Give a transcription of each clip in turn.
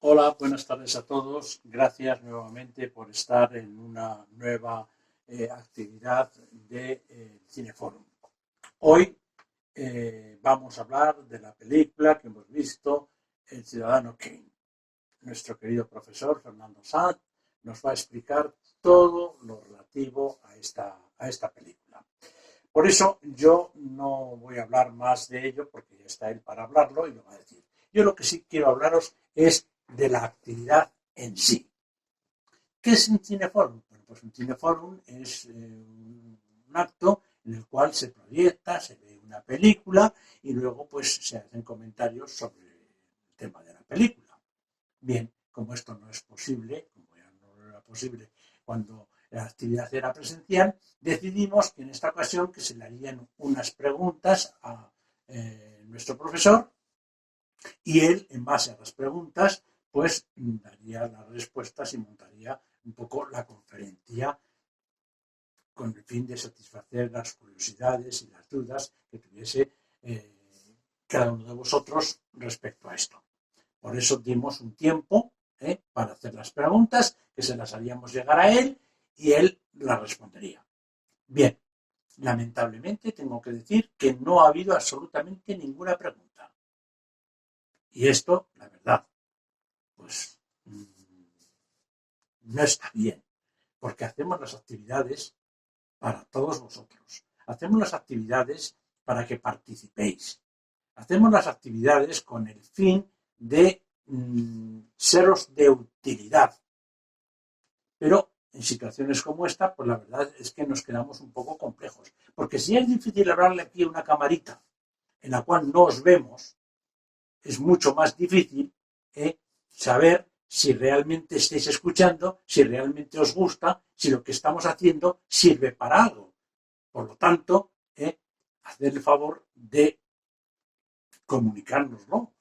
Hola, buenas tardes a todos. Gracias nuevamente por estar en una nueva actividad de Cineforum. Hoy vamos a hablar de la película que hemos visto, El Ciudadano Kane. Nuestro querido profesor Fernando Sanz nos va a explicar todo lo relativo a esta película. Por eso yo no voy a hablar más de ello porque ya está él para hablarlo y lo va a decir. Yo lo que sí quiero hablaros es de la actividad en sí. ¿Qué es un cineforum? Bueno, pues un cineforum es un acto en el cual se proyecta, se ve una película y luego pues se hacen comentarios sobre el tema de la película. Bien, como esto no es posible, como ya no era posible cuando la actividad era presencial, decidimos que en esta ocasión que se le harían unas preguntas a nuestro profesor y él, en base a las preguntas, pues daría las respuestas y montaría un poco la conferencia con el fin de satisfacer las curiosidades y las dudas que tuviese cada uno de vosotros respecto a esto. Por eso dimos un tiempo para hacer las preguntas, que se las haríamos llegar a él y él las respondería. Bien, lamentablemente tengo que decir que no ha habido absolutamente ninguna pregunta. Y esto, la verdad, pues no está bien, porque hacemos las actividades para todos vosotros. Hacemos las actividades para que participéis. Hacemos las actividades con el fin de seros de utilidad. Pero en situaciones como esta, pues la verdad es que nos quedamos un poco complejos. Porque si es difícil hablarle aquí a una camarita en la cual no os vemos, es mucho más difícil saber si realmente estáis escuchando, si realmente os gusta, si lo que estamos haciendo sirve para algo. Por lo tanto, hacer el favor de comunicárnoslo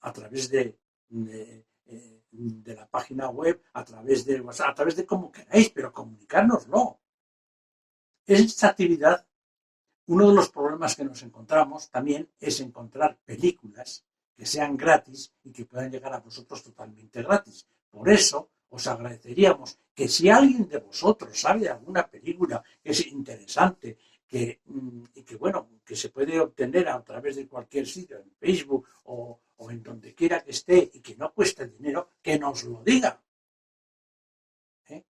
a través de la página web, a través de WhatsApp, a través de como queráis, pero comunicárnoslo. Esta actividad, uno de los problemas que nos encontramos también es encontrar películas que sean gratis y que puedan llegar a vosotros totalmente gratis. Por eso os agradeceríamos que si alguien de vosotros sabe de alguna película que es interesante, que bueno, que se puede obtener a través de cualquier sitio, en Facebook o en donde quiera que esté y que no cueste dinero, que nos lo diga.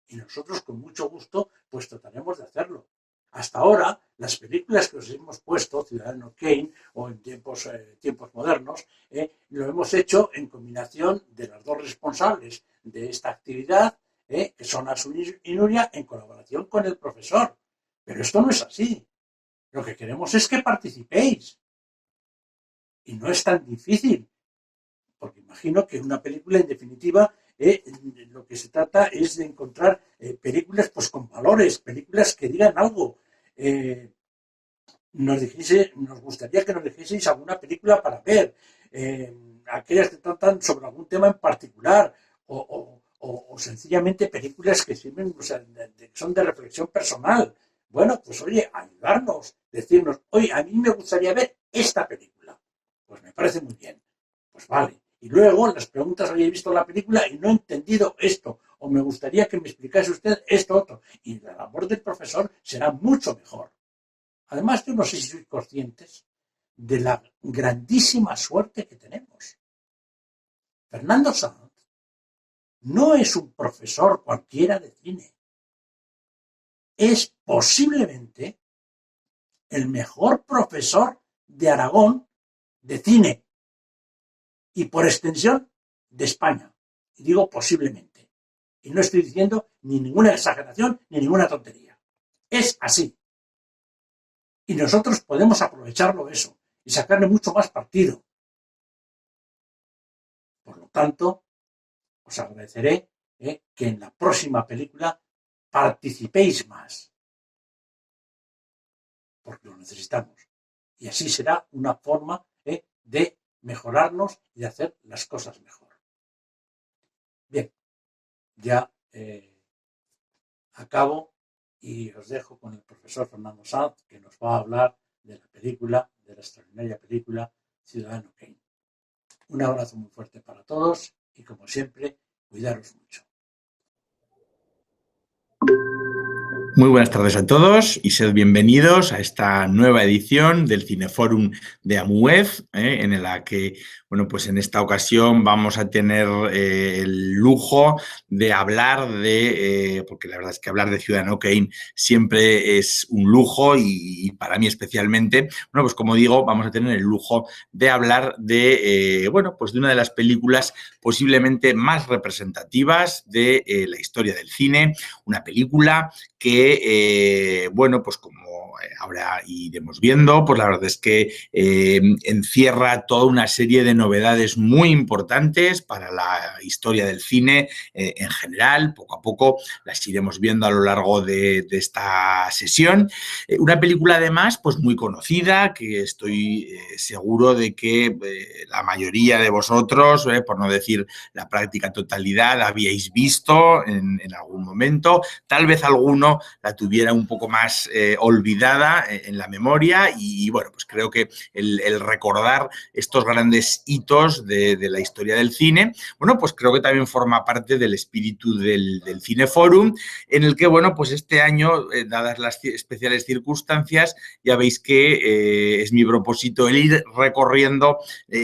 Y nosotros con mucho gusto pues trataremos de hacerlo. Hasta ahora, las películas que os hemos puesto, Ciudadano Kane o en tiempos modernos, lo hemos hecho en combinación de las dos responsables de esta actividad, que son Asun y Nuria, en colaboración con el profesor. Pero esto no es así. Lo que queremos es que participéis. Y no es tan difícil, porque imagino que una película, en definitiva, lo que se trata es de encontrar películas pues con valores, películas que digan algo. Nos gustaría que nos dijeseis alguna película para ver, aquellas que tratan sobre algún tema en particular, o sencillamente películas que sirven, o sea, que son de reflexión personal. Bueno, pues oye, ayudarnos, decirnos, oye, a mí me gustaría ver esta película. Pues me parece muy bien. Pues vale. Y luego las preguntas, había visto la película y no he entendido esto, o me gustaría que me explicase usted esto otro. Y la labor del profesor será mucho mejor. Además, yo no sé si sois conscientes de la grandísima suerte que tenemos. Fernando Sanz no es un profesor cualquiera de cine. Es posiblemente el mejor profesor de Aragón de cine y por extensión de España. Y digo posiblemente. Y no estoy diciendo ni ninguna exageración ni ninguna tontería. Es así. Y nosotros podemos aprovecharlo eso y sacarle mucho más partido. Por lo tanto, os agradeceré que en la próxima película participéis más, porque lo necesitamos. Y así será una forma de mejorarnos y de hacer las cosas mejor. Bien, ya acabo y os dejo con el profesor Fernando Sanz, que nos va a hablar de la película, de la extraordinaria película Ciudadano Kane. Un abrazo muy fuerte para todos y, como siempre, cuidaros mucho. Muy buenas tardes a todos y sed bienvenidos a esta nueva edición del Cineforum de AMUEF, en la que, bueno, pues en esta ocasión vamos a tener el lujo de hablar porque la verdad es que hablar de Ciudadano Kane siempre es un lujo y para mí especialmente, bueno, pues como digo, vamos a tener el lujo de hablar bueno, pues de una de las películas posiblemente más representativas de la historia del cine, una película que, bueno, pues como ahora iremos viendo, pues la verdad es que encierra toda una serie de novedades muy importantes para la historia del cine en general. Poco a poco las iremos viendo a lo largo de esta sesión. Una película además pues muy conocida, que estoy seguro de que la mayoría de vosotros, por no decir la práctica totalidad, habíais visto en algún momento. Tal vez alguno la tuviera un poco más olvidada en la memoria y bueno, pues creo que el recordar estos grandes hitos de la historia del cine, bueno, pues creo que también forma parte del espíritu del Cineforum, en el que, bueno, pues este año, dadas las especiales circunstancias, ya veis que es mi propósito el ir recorriendo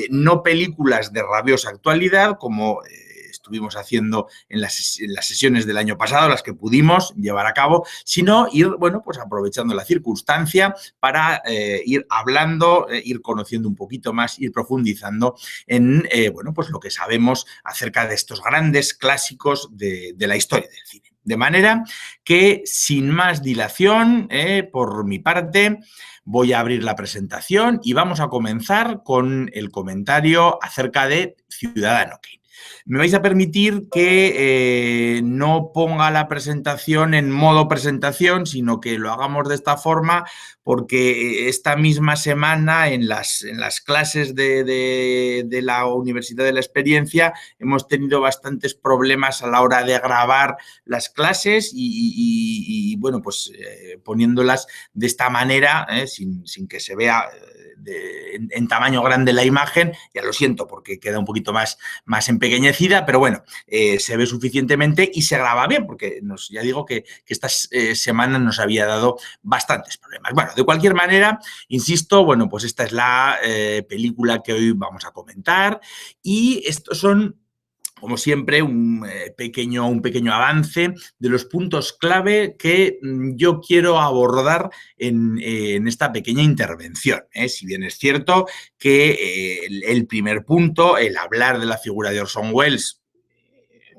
no películas de rabiosa actualidad, como estuvimos haciendo en las sesiones del año pasado, las que pudimos llevar a cabo, sino ir, bueno, pues aprovechando la circunstancia para ir hablando, ir conociendo un poquito más, ir profundizando en, bueno, pues lo que sabemos acerca de estos grandes clásicos de la historia del cine. De manera que, sin más dilación, por mi parte, voy a abrir la presentación y vamos a comenzar con el comentario acerca de Ciudadano Kane. Me vais a permitir que no ponga la presentación en modo presentación, sino que lo hagamos de esta forma, porque esta misma semana en las clases de la Universidad de la Experiencia hemos tenido bastantes problemas a la hora de grabar las clases y bueno, pues poniéndolas de esta manera, sin que se vea en tamaño grande la imagen. Ya lo siento porque queda un poquito más empequeñecida, pero bueno, se ve suficientemente y se graba bien, porque ya digo que estas semanas nos había dado bastantes problemas. Bueno, de cualquier manera, insisto, bueno, pues esta es la película que hoy vamos a comentar y estos son, como siempre, un pequeño avance de los puntos clave que yo quiero abordar en esta pequeña intervención. Si bien es cierto que el primer punto, el hablar de la figura de Orson Welles,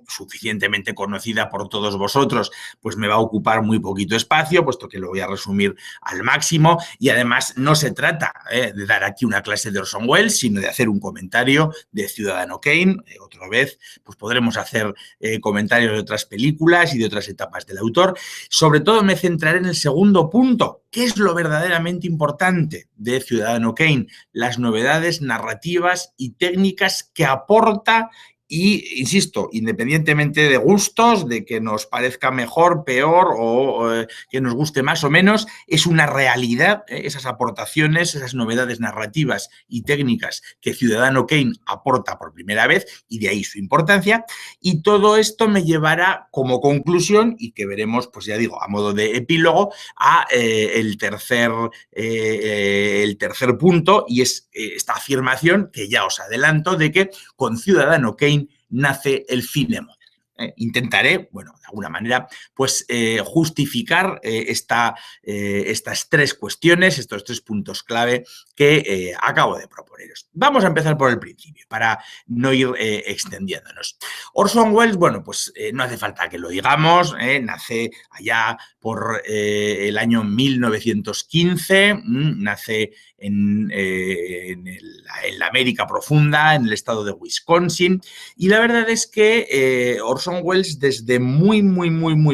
suficientemente conocida por todos vosotros, pues me va a ocupar muy poquito espacio, puesto que lo voy a resumir al máximo, y además no se trata de dar aquí una clase de Orson Welles, sino de hacer un comentario de Ciudadano Kane. Otra vez, pues podremos hacer comentarios de otras películas y de otras etapas del autor. Sobre todo me centraré en el segundo punto, ¿qué es lo verdaderamente importante de Ciudadano Kane? Las novedades narrativas y técnicas que aporta. Y, insisto, independientemente de gustos, de que nos parezca mejor, peor o que nos guste más o menos, es una realidad, esas aportaciones, esas novedades narrativas y técnicas que Ciudadano Kane aporta por primera vez, y de ahí su importancia. Y todo esto me llevará como conclusión, y que veremos, pues ya digo, a modo de epílogo, a el tercer punto, y es esta afirmación que ya os adelanto de que con Ciudadano Kane nace el cine moderno. Intentaré, bueno, de alguna manera, pues justificar estas tres cuestiones, estos tres puntos clave que acabo de proponeros. Vamos a empezar por el principio, para no ir extendiéndonos. Orson Welles, bueno, pues no hace falta que lo digamos, nace allá por el año 1915, nace en la América profunda, en el estado de Wisconsin, y la verdad es que Orson Welles desde muy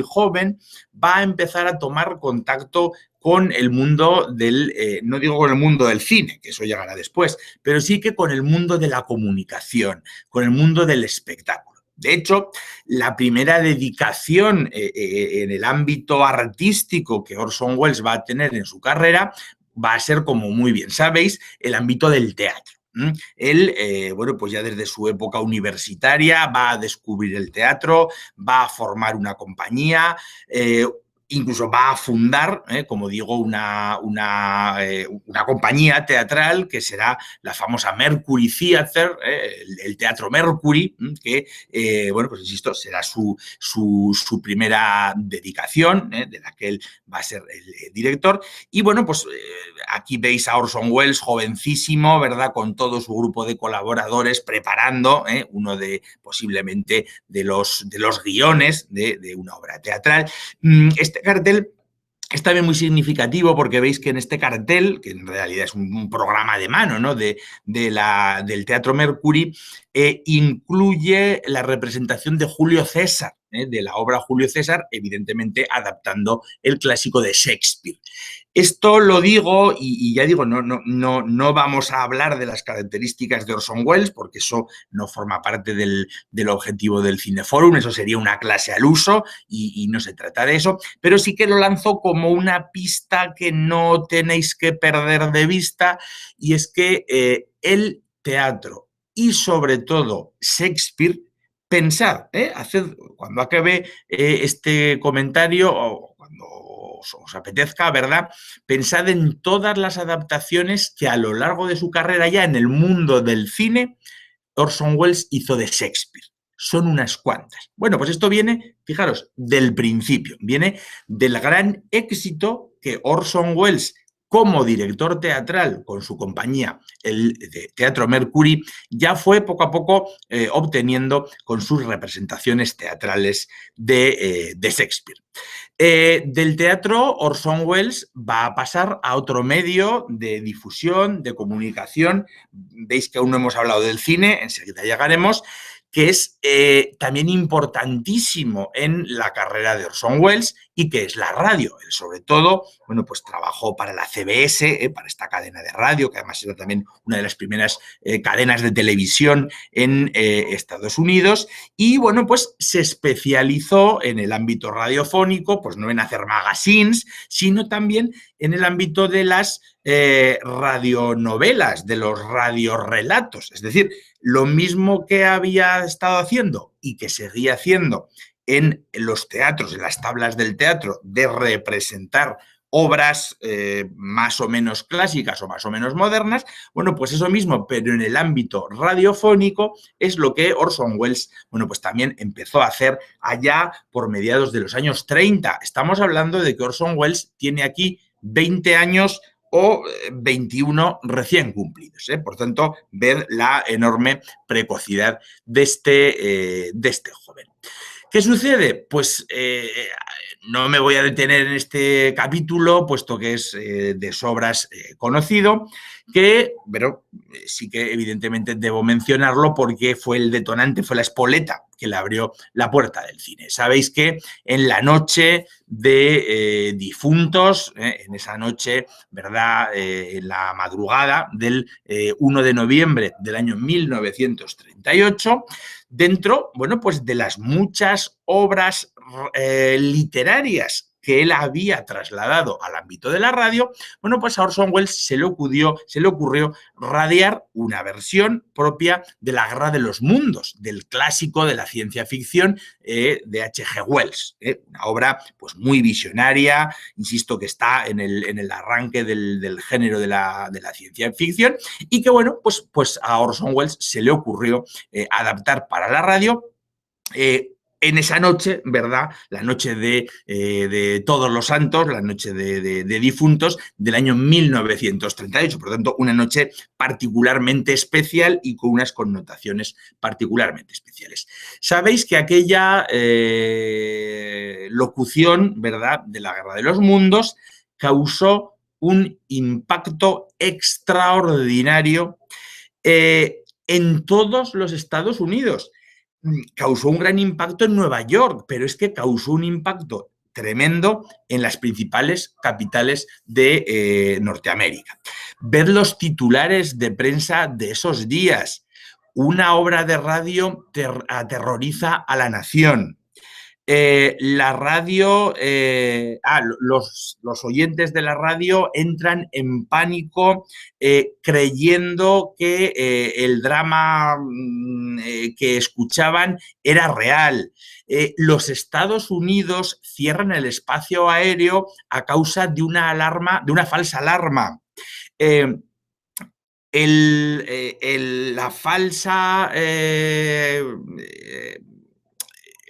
joven va a empezar a tomar contacto con el mundo no digo con el mundo del cine, que eso llegará después, pero sí que con el mundo de la comunicación, con el mundo del espectáculo. De hecho, la primera dedicación en el ámbito artístico que Orson Welles va a tener en su carrera va a ser, como muy bien sabéis, el ámbito del teatro. Él, bueno, pues ya desde su época universitaria va a descubrir el teatro, va a formar una compañía, incluso va a fundar, como digo, una compañía teatral que será la famosa Mercury Theatre, el Teatro Mercury, que, bueno, pues insisto, será su primera dedicación, de la que él va a ser el director. Y bueno, pues aquí veis a Orson Welles, jovencísimo, ¿verdad? Con todo su grupo de colaboradores preparando uno de, posiblemente, de los guiones de una obra teatral. Este cartel es también muy significativo porque veis que en este cartel, que en realidad es un programa de mano, ¿no?, del Teatro Mercury, incluye la representación de Julio César, de la obra Julio César, evidentemente adaptando el clásico de Shakespeare. Esto lo digo y ya digo, no vamos a hablar de las características de Orson Welles porque eso no forma parte del objetivo del Cineforum, eso sería una clase al uso y no se trata de eso, pero sí que lo lanzo como una pista que no tenéis que perder de vista, y es que el teatro y sobre todo Shakespeare, pensad, cuando acabe este comentario o cuando os apetezca, ¿verdad? Pensad en todas las adaptaciones que a lo largo de su carrera ya en el mundo del cine Orson Welles hizo de Shakespeare. Son unas cuantas. Bueno, pues esto viene, fijaros, del principio, viene del gran éxito que Orson Welles, como director teatral con su compañía, el Teatro Mercury, ya fue poco a poco obteniendo con sus representaciones teatrales de Shakespeare. Del teatro, Orson Welles va a pasar a otro medio de difusión, de comunicación. Veis que aún no hemos hablado del cine, enseguida llegaremos, que es también importantísimo en la carrera de Orson Welles, y que es la radio. Él, sobre todo, bueno, pues trabajó para la CBS, para esta cadena de radio, que además era también una de las primeras cadenas de televisión en Estados Unidos, y bueno, pues se especializó en el ámbito radiofónico, pues no en hacer magazines, sino también en el ámbito de las radionovelas, de los radiorelatos. Es decir, lo mismo que había estado haciendo y que seguía haciendo en los teatros, en las tablas del teatro, de representar obras más o menos clásicas o más o menos modernas, bueno, pues eso mismo, pero en el ámbito radiofónico, es lo que Orson Welles, bueno, pues también empezó a hacer allá por mediados de los años 30. Estamos hablando de que Orson Welles tiene aquí 20 años o 21 recién cumplidos. Por tanto, ved la enorme precocidad de este joven. ¿Qué sucede? Pues no me voy a detener en este capítulo, puesto que es de sobras conocido, pero sí que evidentemente debo mencionarlo porque fue el detonante, fue la espoleta que le abrió la puerta del cine. Sabéis que en la noche de difuntos, en esa noche, ¿verdad?, en la madrugada del 1 de noviembre del año 1938, dentro, bueno, pues de las muchas obras literarias que él había trasladado al ámbito de la radio, bueno, pues a Orson Welles se le ocurrió radiar una versión propia de La Guerra de los Mundos, del clásico de la ciencia ficción de H.G. Wells, una obra pues muy visionaria, insisto, que está en el arranque del género de la ciencia ficción, y que, bueno, pues a Orson Welles se le ocurrió adaptar para la radio en esa noche, ¿verdad? La noche de Todos los Santos, la noche de difuntos del año 1938. Por lo tanto, una noche particularmente especial y con unas connotaciones particularmente especiales. Sabéis que aquella locución, ¿verdad?, de la Guerra de los Mundos causó un impacto extraordinario en todos los Estados Unidos. Causó un gran impacto en Nueva York, pero es que causó un impacto tremendo en las principales capitales de Norteamérica. Ved los titulares de prensa de esos días. Una obra de radio aterroriza a la nación. la radio, los oyentes de la radio entran en pánico creyendo que el drama que escuchaban era real. Los Estados Unidos cierran el espacio aéreo a causa de una alarma, de una falsa alarma.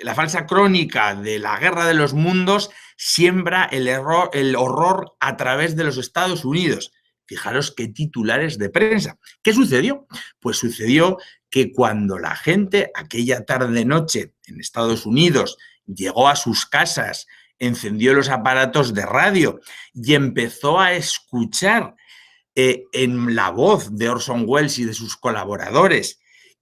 La falsa crónica de la Guerra de los Mundos siembra el horror a través de los Estados Unidos. Fijaros qué titulares de prensa. ¿Qué sucedió? Pues sucedió que cuando la gente aquella tarde-noche en Estados Unidos llegó a sus casas, encendió los aparatos de radio y empezó a escuchar en la voz de Orson Welles y de sus colaboradores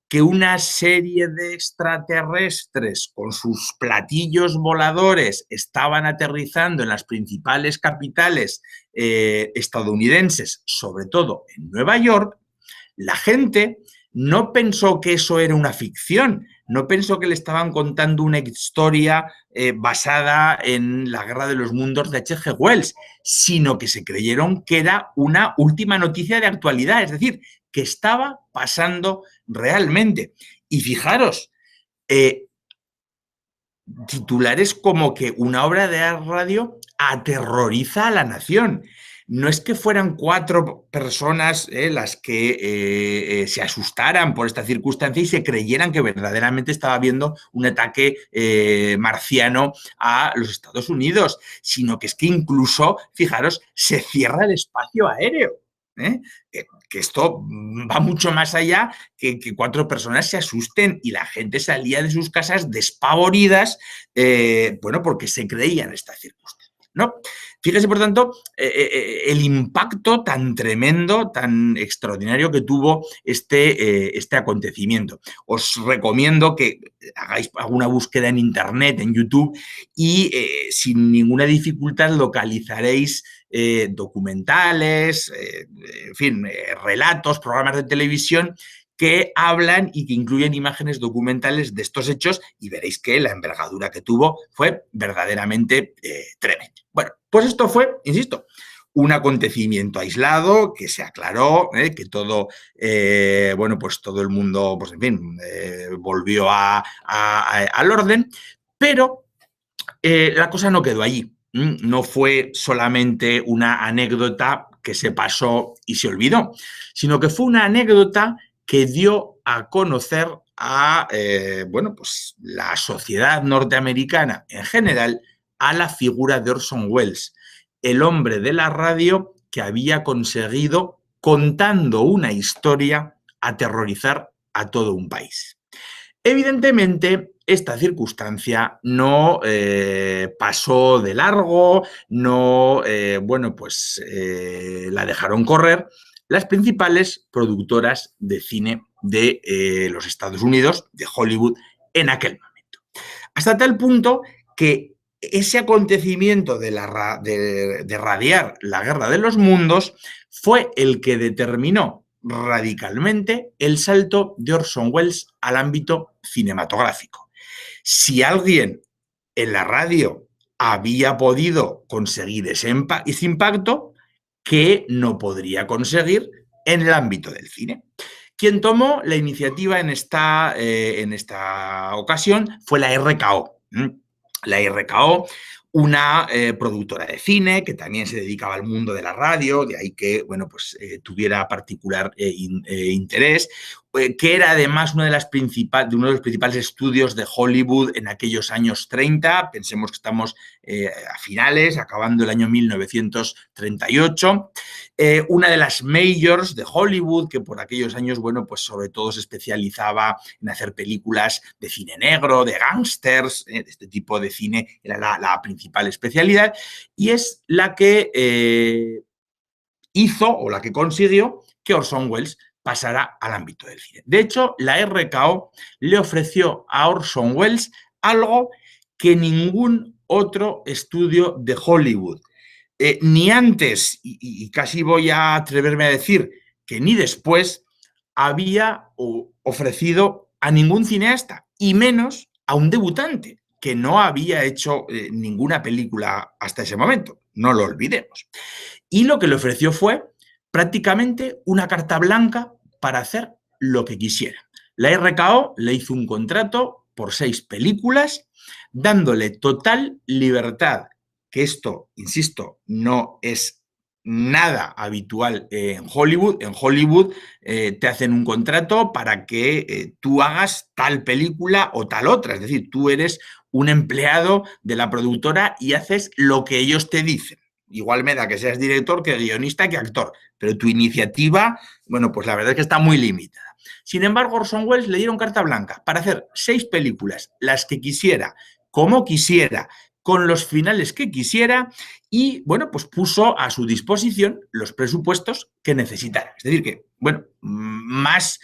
que una serie de extraterrestres con sus platillos voladores estaban aterrizando en las principales capitales estadounidenses, sobre todo en Nueva York, la gente no pensó que eso era una ficción, no pensó que le estaban contando una historia basada en la Guerra de los Mundos de H.G. Wells, sino que se creyeron que era una última noticia de actualidad, es decir, que estaba pasando realmente. Y fijaros, titulares como que una obra de radio aterroriza a la nación. No es que fueran 4 personas las que se asustaran por esta circunstancia y se creyeran que verdaderamente estaba habiendo un ataque marciano a los Estados Unidos, sino que es que incluso, fijaros, se cierra el espacio aéreo. Que esto va mucho más allá que 4 personas se asusten y la gente salía de sus casas despavoridas, bueno, porque se creían esta circunstancia, ¿no? Fíjese, por tanto, el impacto tan tremendo, tan extraordinario que tuvo este acontecimiento. Os recomiendo que hagáis alguna búsqueda en Internet, en YouTube, y sin ninguna dificultad localizaréis documentales, en fin, relatos, programas de televisión que hablan y que incluyen imágenes documentales de estos hechos y veréis que la envergadura que tuvo fue verdaderamente tremenda. Bueno, pues esto fue, insisto, un acontecimiento aislado que se aclaró, que todo, bueno, pues todo el mundo, pues en fin, volvió al orden, pero la cosa no quedó allí. No fue solamente una anécdota que se pasó y se olvidó, sino que fue una anécdota que dio a conocer a bueno, pues la sociedad norteamericana en general a la figura de Orson Welles, el hombre de la radio que había conseguido, contando una historia, aterrorizar a todo un país. Evidentemente, esta circunstancia no pasó de largo, no, bueno, pues la dejaron correr las principales productoras de cine de los Estados Unidos, de Hollywood, en aquel momento. Hasta tal punto que ese acontecimiento de radiar la Guerra de los Mundos fue el que determinó radicalmente el salto de Orson Welles al ámbito cinematográfico. Si alguien en la radio había podido conseguir ese impacto, ¿qué no podría conseguir en el ámbito del cine? Quien tomó la iniciativa en esta ocasión fue la RKO. La RKO, una productora de cine que también se dedicaba al mundo de la radio, de ahí que, bueno, pues tuviera particular interés, que era además uno de los principales estudios de Hollywood en aquellos años 30, pensemos que estamos a finales, acabando el año 1938, una de las majors de Hollywood, que por aquellos años, bueno, pues sobre todo se especializaba en hacer películas de cine negro, de gángsters, de este tipo de cine era la principal especialidad, y es la que hizo o la que consiguió que Orson Welles pasara al ámbito del cine. De hecho, la RKO le ofreció a Orson Welles algo que ningún otro estudio de Hollywood, ni antes, y casi voy a atreverme a decir que ni después, había ofrecido a ningún cineasta, y menos a un debutante, que no había hecho ninguna película hasta ese momento, no lo olvidemos. Y lo que le ofreció fue prácticamente una carta blanca para hacer lo que quisiera. La RKO le hizo un contrato por 6 películas, dándole total libertad, que esto, insisto, no es nada habitual en Hollywood. En Hollywood te hacen un contrato para que tú hagas tal película o tal otra. Es decir, tú eres un empleado de la productora y haces lo que ellos te dicen. Igual me da que seas director, que guionista, que actor, pero tu iniciativa, bueno, pues la verdad es que está muy limitada. Sin embargo, Orson Welles le dieron carta blanca para hacer 6 películas, las que quisiera, como quisiera, con los finales que quisiera y, bueno, pues puso a su disposición los presupuestos que necesitara. Es decir, que, bueno, más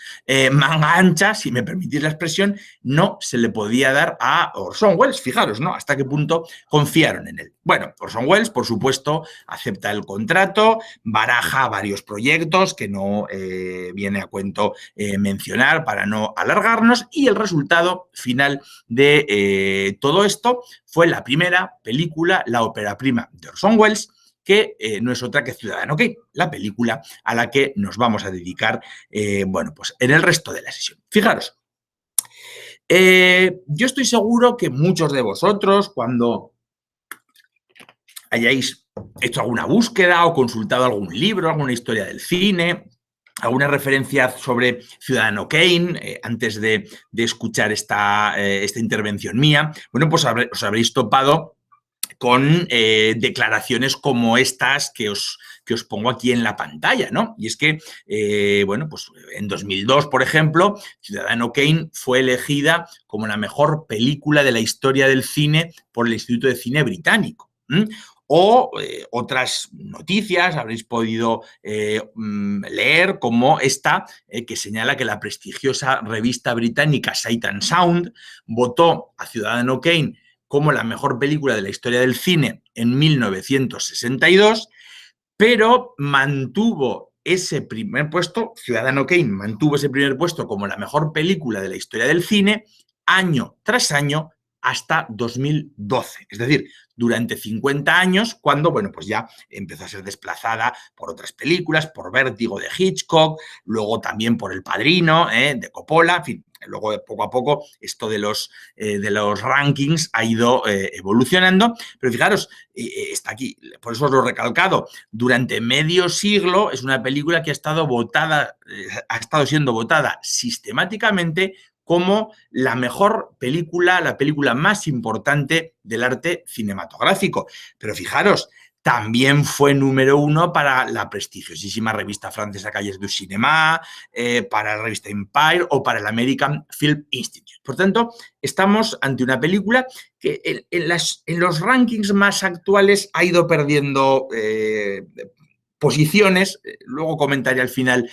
manga ancha, si me permitís la expresión, no se le podía dar a Orson Welles. Fijaros, ¿no? Hasta qué punto confiaron en él. Bueno, Orson Welles, por supuesto, acepta el contrato, baraja varios proyectos que no viene a cuento mencionar para no alargarnos, y el resultado final de todo esto fue la primera película, la ópera prima de Orson Welles, que no es otra que Ciudadano Kane, la película a la que nos vamos a dedicar, bueno, pues en el resto de la sesión. Fijaros, yo estoy seguro que muchos de vosotros, cuando hayáis hecho alguna búsqueda o consultado algún libro, alguna historia del cine, alguna referencia sobre Ciudadano Kane, antes de escuchar esta intervención mía, bueno, pues os habréis topado con declaraciones como estas que os pongo aquí en la pantalla, ¿no? Y es que, bueno, pues en 2002, por ejemplo, Ciudadano Kane fue elegida como la mejor película de la historia del cine por el Instituto de Cine Británico. O otras noticias habréis podido leer, como esta, que señala que la prestigiosa revista británica Sight and Sound votó a Ciudadano Kane como la mejor película de la historia del cine en 1962, pero mantuvo ese primer puesto, Ciudadano Kane mantuvo ese primer puesto como la mejor película de la historia del cine año tras año hasta 2012. Es decir, durante 50 años, cuando, bueno, pues ya empezó a ser desplazada por otras películas, por Vértigo de Hitchcock, luego también por El Padrino, de Coppola, en fin. Luego, poco a poco, esto de los rankings ha ido evolucionando. Pero fijaros, está aquí, por eso os lo he recalcado, durante medio siglo es una película que ha estado siendo votada sistemáticamente como la mejor película, la película más importante del arte cinematográfico. Pero fijaros, también fue número 1 para la prestigiosísima revista francesa Cahiers du Cinéma, para la revista Empire o para el American Film Institute. Por tanto, estamos ante una película que en los rankings más actuales ha ido perdiendo posiciones. Luego comentaré al final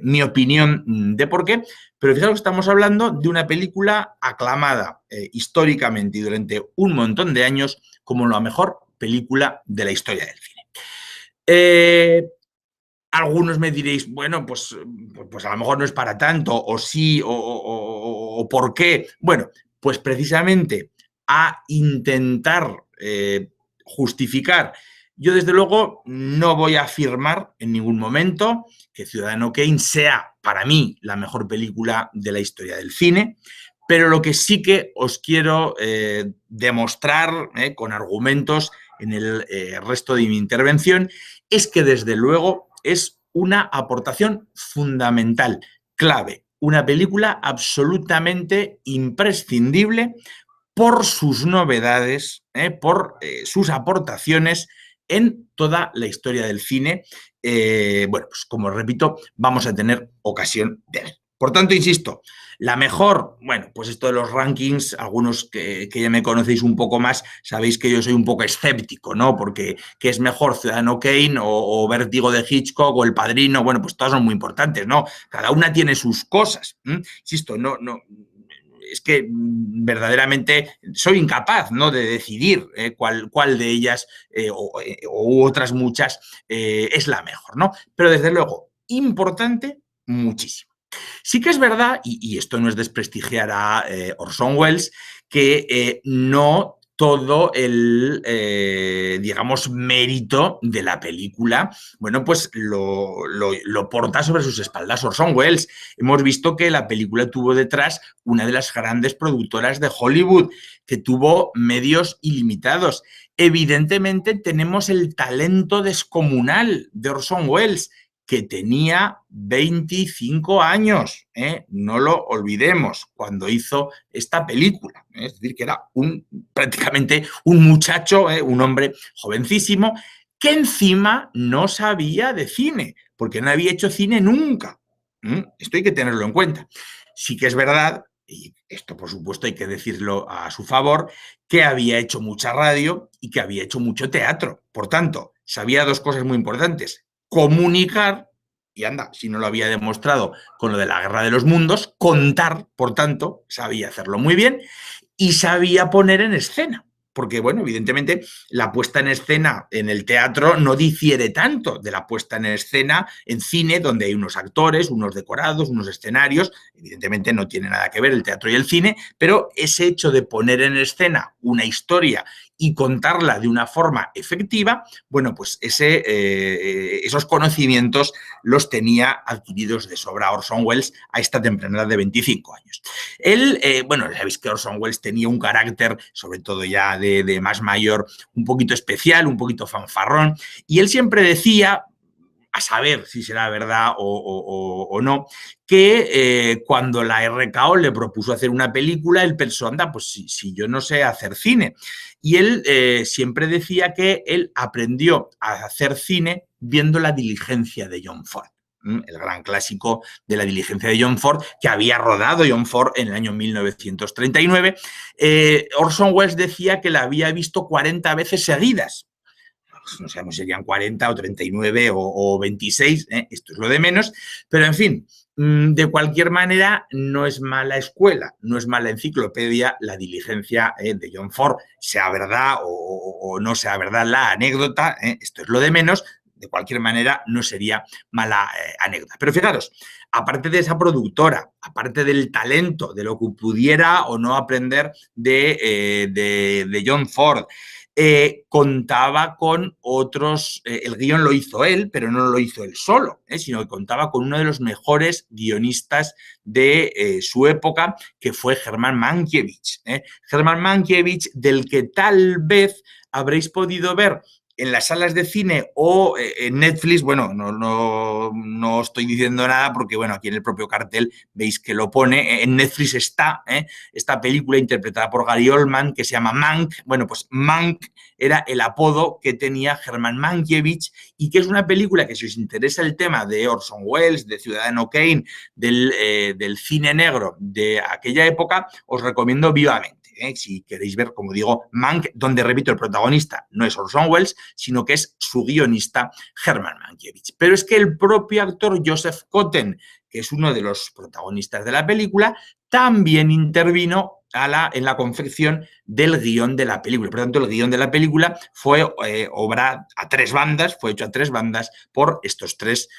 mi opinión de por qué, pero fijaros que estamos hablando de una película aclamada históricamente y durante un montón de años como la mejor película de la historia del cine. Algunos me diréis, bueno, pues a lo mejor no es para tanto, o sí, o por qué. Bueno, pues precisamente a intentar justificar. Yo, desde luego, no voy a afirmar en ningún momento que Ciudadano Kane sea, para mí, la mejor película de la historia del cine, pero lo que sí que os quiero demostrar con argumentos en el resto de mi intervención es que, desde luego, es una aportación fundamental, clave, una película absolutamente imprescindible por sus novedades, por sus aportaciones en toda la historia del cine. Bueno, pues como repito, vamos a tener ocasión de ver. Por tanto, insisto, la mejor, bueno, pues esto de los rankings, algunos que ya me conocéis un poco más, sabéis que yo soy un poco escéptico, ¿no? Porque ¿qué es mejor, Ciudadano Kane o Vértigo de Hitchcock o El Padrino? Bueno, pues todas son muy importantes, ¿no? Cada una tiene sus cosas. Insisto, no, es que verdaderamente soy incapaz, ¿no?, de decidir cuál de ellas u otras muchas es la mejor, ¿no? Pero desde luego, importante, muchísimo. Sí que es verdad, y esto no es desprestigiar a Orson Welles, que no todo el, digamos, mérito de la película, bueno, pues lo porta sobre sus espaldas Orson Welles. Hemos visto que la película tuvo detrás una de las grandes productoras de Hollywood, que tuvo medios ilimitados. Evidentemente tenemos el talento descomunal de Orson Welles, que tenía 25 años, no lo olvidemos, cuando hizo esta película. Es decir, que era prácticamente un muchacho, un hombre jovencísimo, que encima no sabía de cine, porque no había hecho cine nunca. Esto hay que tenerlo en cuenta. Sí que es verdad, y esto por supuesto hay que decirlo a su favor, que había hecho mucha radio y que había hecho mucho teatro. Por tanto, sabía dos cosas muy importantes: comunicar, y anda, si no lo había demostrado con lo de la Guerra de los Mundos; contar, por tanto, sabía hacerlo muy bien, y sabía poner en escena. Porque, bueno, evidentemente la puesta en escena en el teatro no difiere tanto de la puesta en escena en cine, donde hay unos actores, unos decorados, unos escenarios. Evidentemente no tiene nada que ver el teatro y el cine, pero ese hecho de poner en escena una historia y contarla de una forma efectiva, bueno, pues esos conocimientos los tenía adquiridos de sobra Orson Welles a esta temprana edad de 25 años. Él, bueno, sabéis que Orson Welles tenía un carácter, sobre todo ya de más mayor, un poquito especial, un poquito fanfarrón, y él siempre decía, a saber si será verdad o no, que cuando la RKO le propuso hacer una película, él pensó, anda, pues si yo no sé hacer cine. Y él siempre decía que él aprendió a hacer cine viendo La diligencia de John Ford, el gran clásico de La diligencia de John Ford, que había rodado John Ford en el año 1939. Orson Welles decía que la había visto 40 veces seguidas. No sabemos si serían 40 o 39 o 26, esto es lo de menos, pero en fin, de cualquier manera no es mala escuela, no es mala enciclopedia La diligencia de John Ford, sea verdad o no sea verdad la anécdota, esto es lo de menos. De cualquier manera, no sería mala anécdota. Pero fijaros, aparte de esa productora, aparte del talento, de lo que pudiera o no aprender de John Ford, contaba con otros, el guión lo hizo él, pero no lo hizo él solo, sino que contaba con uno de los mejores guionistas de su época, que fue Herman Mankiewicz. Herman Mankiewicz, del que tal vez habréis podido ver en las salas de cine o en Netflix. Bueno, no estoy diciendo nada porque, bueno, aquí en el propio cartel veis que lo pone. En Netflix está esta película interpretada por Gary Oldman, que se llama Mank. Bueno, pues Mank era el apodo que tenía Herman Mankiewicz, y que es una película que, si os interesa el tema de Orson Welles, de Ciudadano Kane, del cine negro de aquella época, os recomiendo vivamente. Si queréis ver, como digo, Mank, donde, repito, el protagonista no es Orson Welles, sino que es su guionista Herman Mankiewicz. Pero es que el propio actor Joseph Cotten, que es uno de los protagonistas de la película, también intervino en la confección del guión de la película. Por tanto, el guión de la película fue obra a tres bandas, fue hecho a tres bandas por estos tres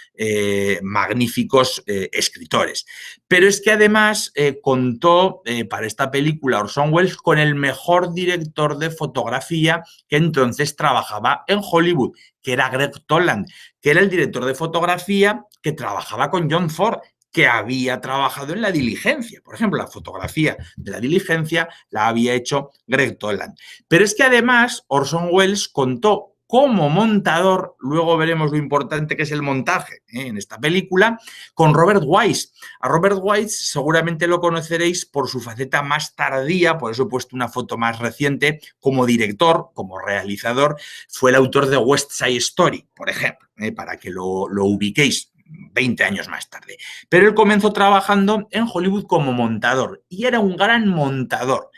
magníficos escritores. Pero es que además contó para esta película Orson Welles con el mejor director de fotografía que entonces trabajaba en Hollywood, que era Greg Toland, que era el director de fotografía que trabajaba con John Ford, que había trabajado en La diligencia. Por ejemplo, la fotografía de La diligencia la había hecho Greg Toland. Pero es que además Orson Welles contó como montador, luego veremos lo importante que es el montaje en esta película, con Robert Wise. A Robert Wise seguramente lo conoceréis por su faceta más tardía, por eso he puesto una foto más reciente, como director, como realizador. Fue el autor de West Side Story, por ejemplo, para que lo ubiquéis. 20 años más tarde. Pero él comenzó trabajando en Hollywood como montador, y era un gran montador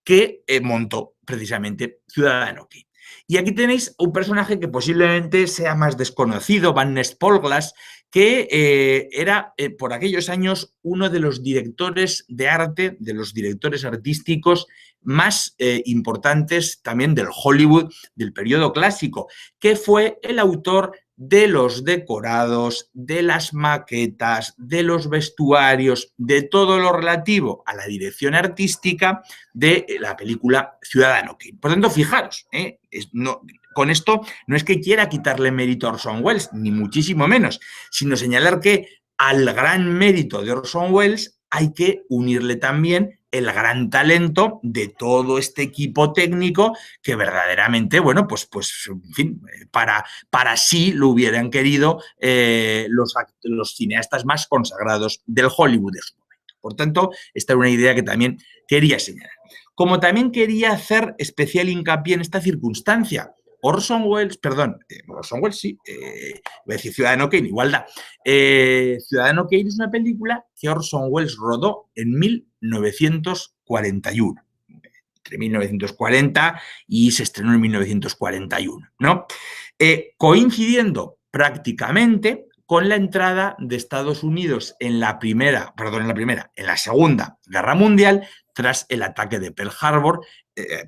que montó precisamente Ciudadano Kane. Y aquí tenéis un personaje que posiblemente sea más desconocido, Van Ness Polglas, que era por aquellos años uno de los directores de arte, de los directores artísticos más importantes también del Hollywood del periodo clásico, que fue el autor de los decorados, de las maquetas, de los vestuarios, de todo lo relativo a la dirección artística de la película Ciudadano Kane. Por tanto, fijaros, con esto no es que quiera quitarle mérito a Orson Welles, ni muchísimo menos, sino señalar que al gran mérito de Orson Welles hay que unirle también el gran talento de todo este equipo técnico que verdaderamente, bueno, pues en fin, para sí lo hubieran querido los cineastas más consagrados del Hollywood de su momento. Por tanto, esta era una idea que también quería señalar. Como también quería hacer especial hincapié en esta circunstancia, Orson Welles, sí, voy a decir Ciudadano Kane, igualdad. Ciudadano Kane es una película que Orson Welles rodó en 1941, entre 1940 y se estrenó en 1941, ¿no? Coincidiendo prácticamente con la entrada de Estados Unidos en la Segunda Guerra Mundial, tras el ataque de Pearl Harbor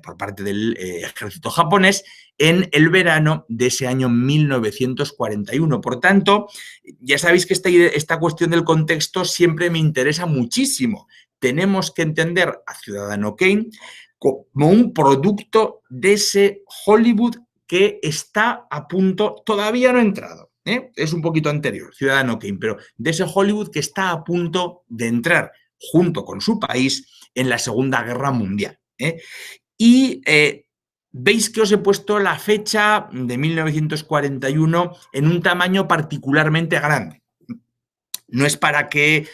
por parte del ejército japonés en el verano de ese año 1941. Por tanto, ya sabéis que esta cuestión del contexto siempre me interesa muchísimo. Tenemos que entender a Ciudadano Kane como un producto de ese Hollywood que está a punto, todavía no ha entrado, es un poquito anterior, Ciudadano Kane, pero de ese Hollywood que está a punto de entrar junto con su país en la Segunda Guerra Mundial. Y veis que os he puesto la fecha de 1941 en un tamaño particularmente grande. No es para que,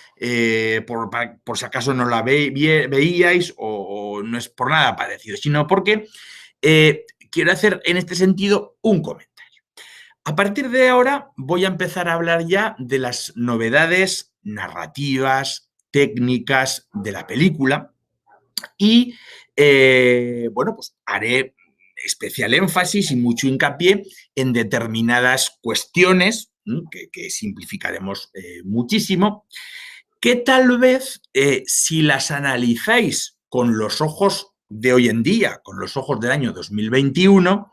por si acaso no la veíais o no es por nada parecido, sino porque quiero hacer en este sentido un comentario. A partir de ahora voy a empezar a hablar ya de las novedades narrativas, técnicas de la película y, bueno, pues haré especial énfasis y mucho hincapié en determinadas cuestiones que simplificaremos muchísimo, que tal vez si las analizáis con los ojos de hoy en día, con los ojos del año 2021,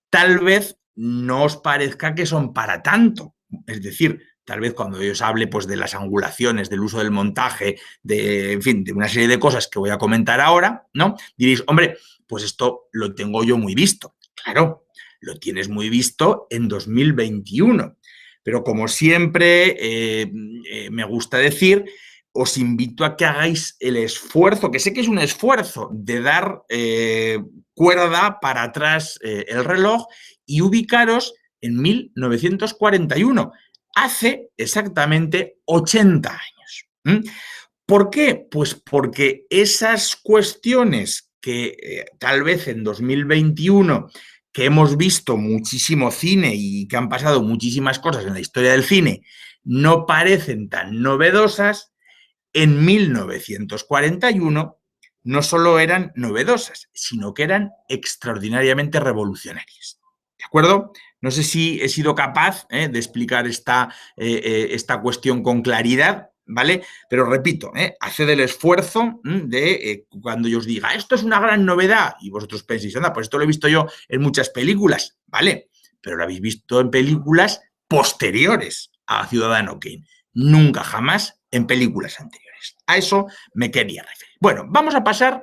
tal vez no os parezca que son para tanto. Es decir, tal vez cuando yo os hable pues, de las angulaciones, del uso del montaje, en fin, de una serie de cosas que voy a comentar ahora, ¿no? Diréis, hombre, pues esto lo tengo yo muy visto. Claro, lo tienes muy visto en 2021. Pero como siempre me gusta decir, os invito a que hagáis el esfuerzo, que sé que es un esfuerzo, de dar cuerda para atrás el reloj y ubicaros en 1941, hace exactamente 80 años. ¿Por qué? Pues porque esas cuestiones que tal vez en 2021, que hemos visto muchísimo cine y que han pasado muchísimas cosas en la historia del cine, no parecen tan novedosas, en 1941 no solo eran novedosas, sino que eran extraordinariamente revolucionarias. ¿De acuerdo? No sé si he sido capaz de explicar esta cuestión con claridad, ¿vale? Pero repito, haced el esfuerzo de cuando yo os diga, esto es una gran novedad, y vosotros penséis, anda, pues esto lo he visto yo en muchas películas, ¿vale? Pero lo habéis visto en películas posteriores a Ciudadano Kane. Nunca jamás en películas anteriores. A eso me quería referir. Bueno, vamos a pasar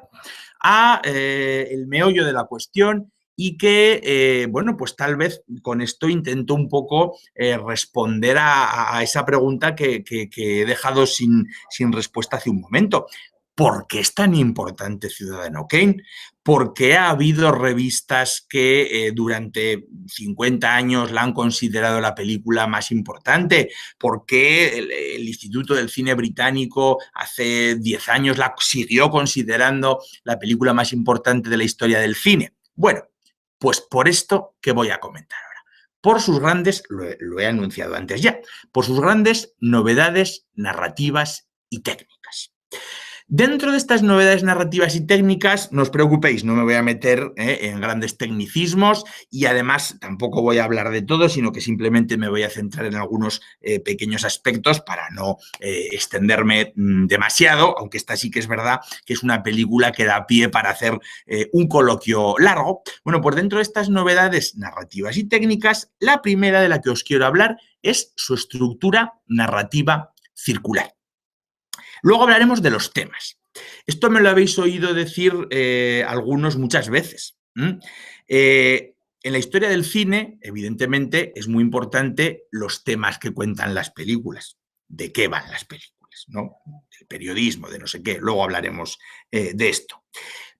a el meollo de la cuestión y que, bueno, pues tal vez con esto intento un poco responder a esa pregunta que he dejado sin respuesta hace un momento. ¿Por qué es tan importante Ciudadano Kane? ¿Por qué ha habido revistas que durante 50 años la han considerado la película más importante? ¿Por qué el Instituto del Cine Británico hace 10 años la siguió considerando la película más importante de la historia del cine? Bueno, pues por esto que voy a comentar ahora. Por sus grandes, lo he anunciado antes ya, por sus grandes novedades narrativas y técnicas. Dentro de estas novedades narrativas y técnicas, no os preocupéis, no me voy a meter en grandes tecnicismos y además tampoco voy a hablar de todo, sino que simplemente me voy a centrar en algunos pequeños aspectos para no extenderme demasiado, aunque esta sí que es verdad que es una película que da pie para hacer un coloquio largo. Bueno, pues dentro de estas novedades narrativas y técnicas, la primera de la que os quiero hablar es su estructura narrativa circular. Luego hablaremos de los temas. Esto me lo habéis oído decir algunos muchas veces. En la historia del cine, evidentemente, es muy importante los temas que cuentan las películas. ¿De qué van las películas? ¿No? Del periodismo, de no sé qué. Luego hablaremos de esto.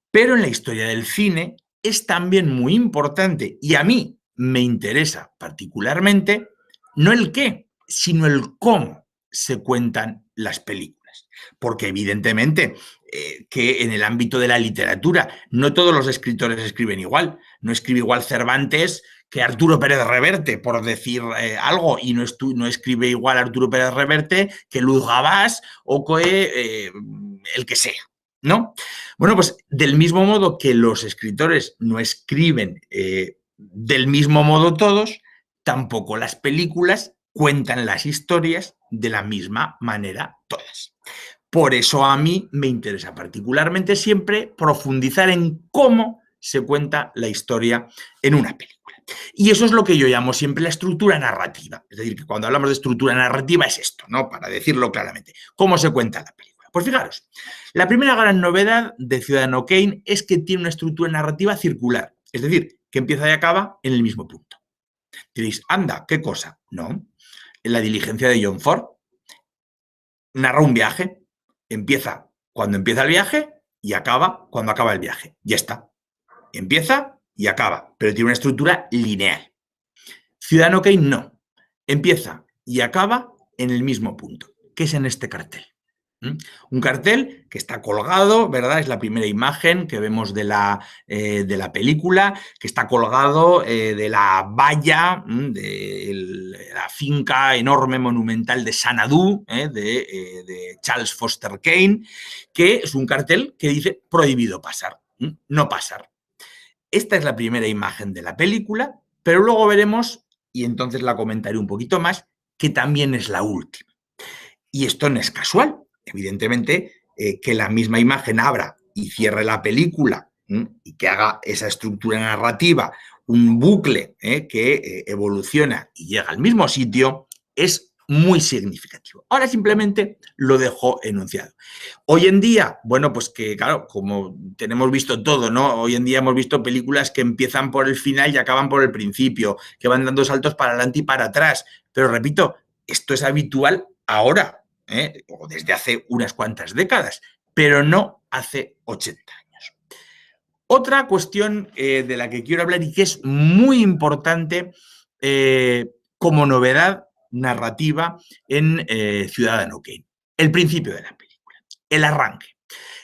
Pero en la historia del cine es también muy importante, y a mí me interesa particularmente, no el qué, sino el cómo se cuentan las películas. Porque evidentemente que en el ámbito de la literatura no todos los escritores escriben igual. No escribe igual Cervantes que Arturo Pérez Reverte, por decir algo, y no escribe igual Arturo Pérez Reverte que Luz Gabás o que el que sea, ¿no? Bueno, pues del mismo modo que los escritores no escriben del mismo modo todos, tampoco las películas cuentan las historias de la misma manera todas. Por eso a mí me interesa particularmente siempre profundizar en cómo se cuenta la historia en una película. Y eso es lo que yo llamo siempre la estructura narrativa. Es decir, que cuando hablamos de estructura narrativa es esto, ¿no? Para decirlo claramente. ¿Cómo se cuenta la película? Pues fijaros, la primera gran novedad de Ciudadano Kane es que tiene una estructura narrativa circular. Es decir, que empieza y acaba en el mismo punto. Diréis, anda, ¿qué cosa? No. En la diligencia de John Ford narra un viaje. Empieza cuando empieza el viaje y acaba cuando acaba el viaje. Ya está. Empieza y acaba, pero tiene una estructura lineal. Ciudadano Kane no. Empieza y acaba en el mismo punto, que es en este cartel. Un cartel que está colgado, ¿verdad? Es la primera imagen que vemos de la película, que está colgado de la valla de la finca enorme, monumental de Xanadu, de Charles Foster Kane, que es un cartel que dice prohibido pasar, no pasar. Esta es la primera imagen de la película, pero luego veremos, y entonces la comentaré un poquito más, que también es la última. Y esto no es casual. Evidentemente, que la misma imagen abra y cierre la película y que haga esa estructura narrativa, un bucle que evoluciona y llega al mismo sitio, es muy significativo. Ahora simplemente lo dejo enunciado. Hoy en día, bueno, pues que claro, como tenemos visto todo, ¿no? Hoy en día hemos visto películas que empiezan por el final y acaban por el principio, que van dando saltos para adelante y para atrás. Pero repito, esto es habitual ahora, o desde hace unas cuantas décadas, pero no hace 80 años. Otra cuestión de la que quiero hablar y que es muy importante como novedad narrativa en Ciudadano Kane, el principio de la película, el arranque.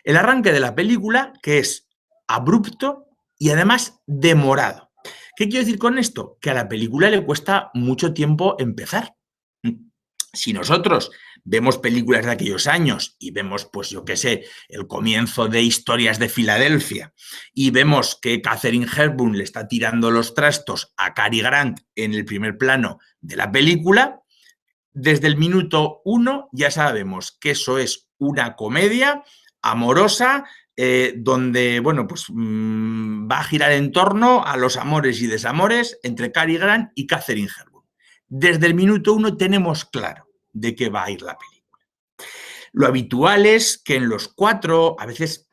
El arranque de la película, que es abrupto y además demorado. ¿Qué quiero decir con esto? Que a la película le cuesta mucho tiempo empezar. Si nosotros vemos películas de aquellos años y vemos, pues yo qué sé, el comienzo de Historias de Filadelfia y vemos que Katharine Hepburn le está tirando los trastos a Cary Grant en el primer plano de la película, desde el minuto 1 ya sabemos que eso es una comedia amorosa donde, bueno, pues va a girar en torno a los amores y desamores entre Cary Grant y Katharine Hepburn. Desde el minuto 1 tenemos claro de qué va a ir la película. Lo habitual es que en los 4, a veces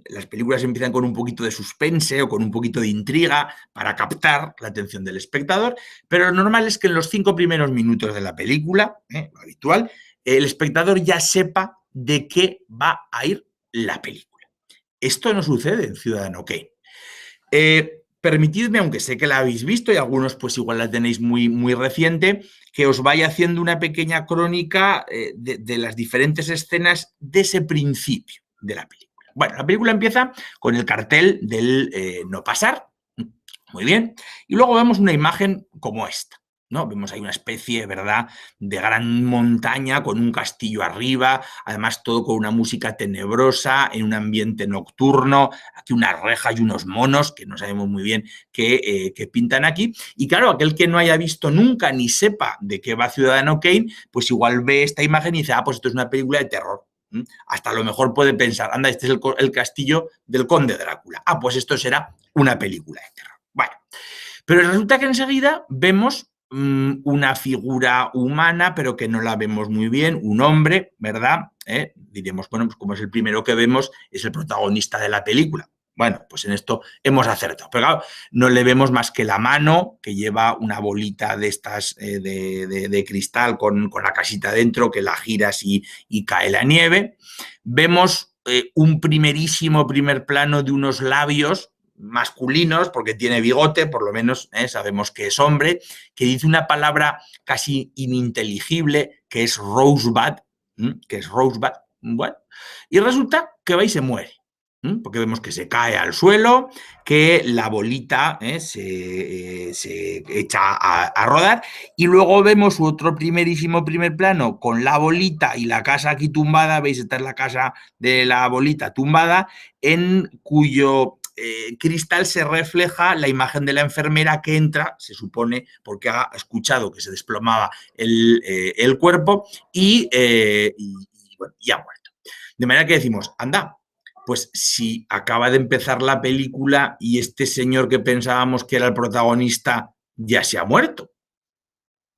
las películas empiezan con un poquito de suspense o con un poquito de intriga para captar la atención del espectador, pero lo normal es que en los 5 primeros minutos de la película, lo habitual, el espectador ya sepa de qué va a ir la película. Esto no sucede en Ciudadano Kane. Permitidme, aunque sé que la habéis visto y algunos pues igual la tenéis muy, muy reciente, que os vaya haciendo una pequeña crónica de las diferentes escenas de ese principio de la película. Bueno, la película empieza con el cartel del no pasar, muy bien, y luego vemos una imagen como esta. ¿no? Vemos ahí una especie, ¿verdad?, de gran montaña con un castillo arriba, además todo con una música tenebrosa, en un ambiente nocturno, aquí unas rejas y unos monos que no sabemos muy bien qué pintan aquí. Y claro, aquel que no haya visto nunca ni sepa de qué va Ciudadano Kane, pues igual ve esta imagen y dice, pues esto es una película de terror. Hasta a lo mejor puede pensar, anda, este es el castillo del conde Drácula. Pues esto será una película de terror. Bueno, pero resulta que enseguida vemos una figura humana, pero que no la vemos muy bien, un hombre, ¿verdad? Diremos, bueno, pues como es el primero que vemos, es el protagonista de la película. Bueno, pues en esto hemos acertado. Pero claro, no le vemos más que la mano, que lleva una bolita de estas de cristal con la casita dentro, que la giras y cae la nieve. Vemos un primer plano de unos labios masculinos, porque tiene bigote, por lo menos sabemos que es hombre, que dice una palabra casi ininteligible, que es Rosebud, bueno, y resulta que va y se muere, porque vemos que se cae al suelo, que la bolita se echa a rodar, y luego vemos otro primer plano con la bolita y la casa aquí tumbada, veis, esta es la casa de la bolita tumbada, en cuyo cristal se refleja la imagen de la enfermera que entra, se supone, porque ha escuchado que se desplomaba el cuerpo y bueno, ya ha muerto. De manera que decimos, anda, pues si acaba de empezar la película y este señor que pensábamos que era el protagonista ya se ha muerto.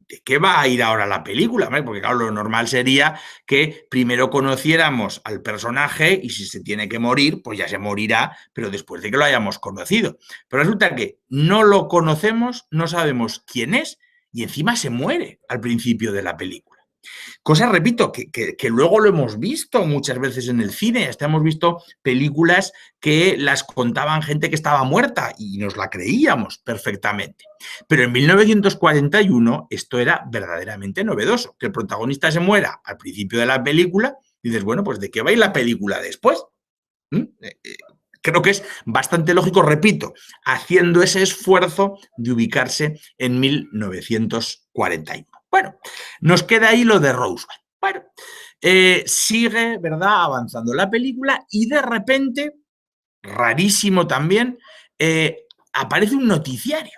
¿De qué va a ir ahora la película? Porque claro, lo normal sería que primero conociéramos al personaje y si se tiene que morir, pues ya se morirá, pero después de que lo hayamos conocido. Pero resulta que no lo conocemos, no sabemos quién es y encima se muere al principio de la película. Cosa, repito, que luego lo hemos visto muchas veces en el cine. Hasta hemos visto películas que las contaban gente que estaba muerta y nos la creíamos perfectamente. Pero en 1941 esto era verdaderamente novedoso. Que el protagonista se muera al principio de la película y dices, bueno, pues ¿de qué va a ir la película después? Creo que es bastante lógico, repito, haciendo ese esfuerzo de ubicarse en 1941. Bueno, nos queda ahí lo de Rosebud. Bueno, sigue, ¿verdad?, avanzando la película y de repente, rarísimo también, aparece un noticiario.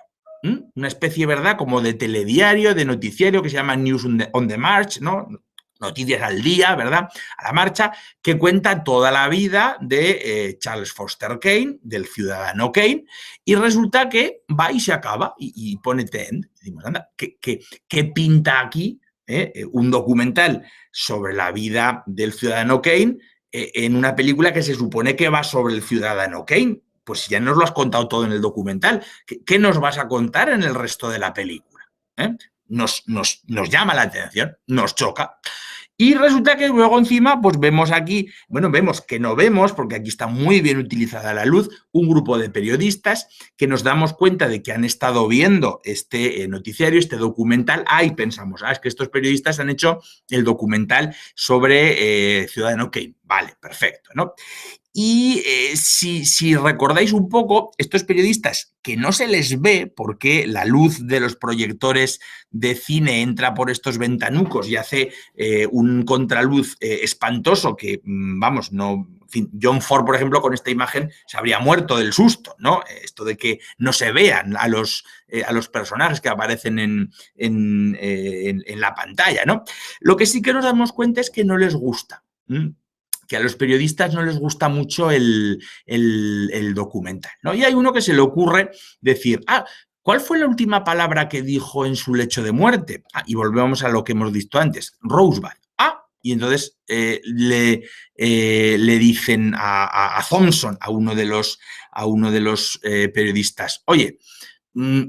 Una especie, ¿verdad?, como de telediario, de noticiario que se llama News on the March, ¿no? Noticias al día, ¿verdad?, a la marcha, que cuenta toda la vida de Charles Foster Kane, del ciudadano Kane, y resulta que va y se acaba y pone The End. Decimos, anda, ¿qué pinta aquí un documental sobre la vida del ciudadano Kane en una película que se supone que va sobre el ciudadano Kane? Pues ya nos lo has contado todo en el documental. ¿Qué nos vas a contar en el resto de la película? Nos llama la atención, nos choca. Y resulta que luego encima, pues vemos aquí, bueno, vemos que no vemos, porque aquí está muy bien utilizada la luz, un grupo de periodistas que nos damos cuenta de que han estado viendo este noticiario, este documental, y pensamos, es que estos periodistas han hecho el documental sobre Ciudadano Kane. Vale, perfecto, ¿no? Y si recordáis un poco, estos periodistas que no se les ve porque la luz de los proyectores de cine entra por estos ventanucos y hace un contraluz espantoso que, vamos, no... En fin, John Ford, por ejemplo, con esta imagen se habría muerto del susto, ¿no? Esto de que no se vean a los personajes que aparecen en la pantalla, ¿no? Lo que sí que nos damos cuenta es que no les gusta. Que a los periodistas no les gusta mucho el documental, ¿no? Y hay uno que se le ocurre decir, ¿cuál fue la última palabra que dijo en su lecho de muerte? Y volvemos a lo que hemos visto antes, Rosebud. Y entonces le dicen a Thompson, a uno de los periodistas, oye,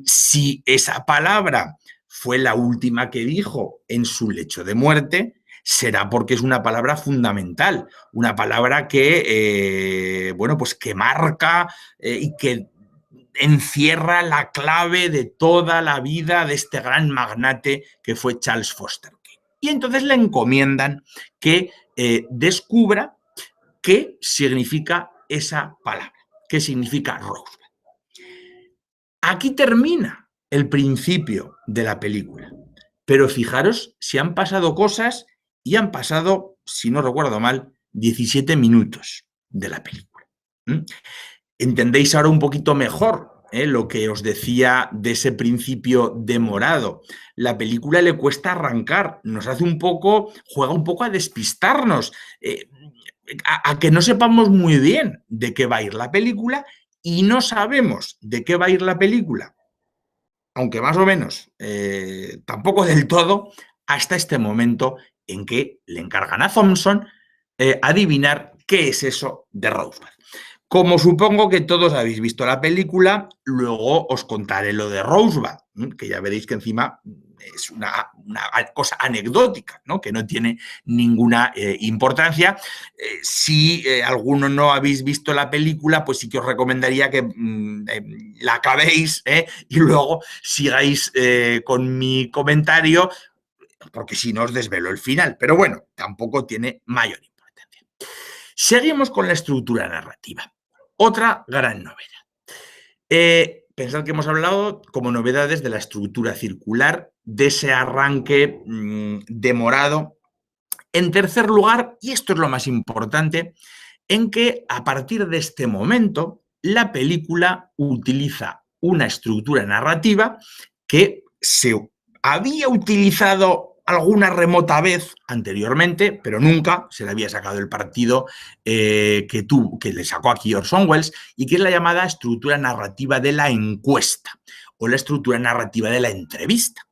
si esa palabra fue la última que dijo en su lecho de muerte, será porque es una palabra fundamental, una palabra que, bueno, pues que marca y que encierra la clave de toda la vida de este gran magnate que fue Charles Foster Kane. Y entonces le encomiendan que descubra qué significa esa palabra, qué significa Rosebud. Aquí termina el principio de la película. Pero fijaros si han pasado cosas y han pasado, si no recuerdo mal, 17 minutos de la película. ¿Entendéis ahora un poquito mejor lo que os decía de ese principio demorado? La película le cuesta arrancar, nos hace un poco, juega un poco a despistarnos, a que no sepamos muy bien de qué va a ir la película y no sabemos de qué va a ir la película, aunque más o menos, tampoco del todo, hasta este momento en que le encargan a Thompson adivinar qué es eso de Roswell. Como supongo que todos habéis visto la película, luego os contaré lo de Roswell, que ya veréis que encima es una cosa anecdótica, ¿no? Que no tiene ninguna importancia. Si alguno no habéis visto la película, pues sí que os recomendaría que la acabéis y luego sigáis con mi comentario, porque si no os desvelo el final. Pero bueno, tampoco tiene mayor importancia. Seguimos con la estructura narrativa. Otra gran novedad. Pensad que hemos hablado como novedades de la estructura circular, de ese arranque demorado. En tercer lugar, y esto es lo más importante, en que a partir de este momento la película utiliza una estructura narrativa que se había utilizado alguna remota vez anteriormente, pero nunca se le había sacado el partido que le sacó aquí Orson Welles, y que es la llamada estructura narrativa de la encuesta o la estructura narrativa de la entrevista.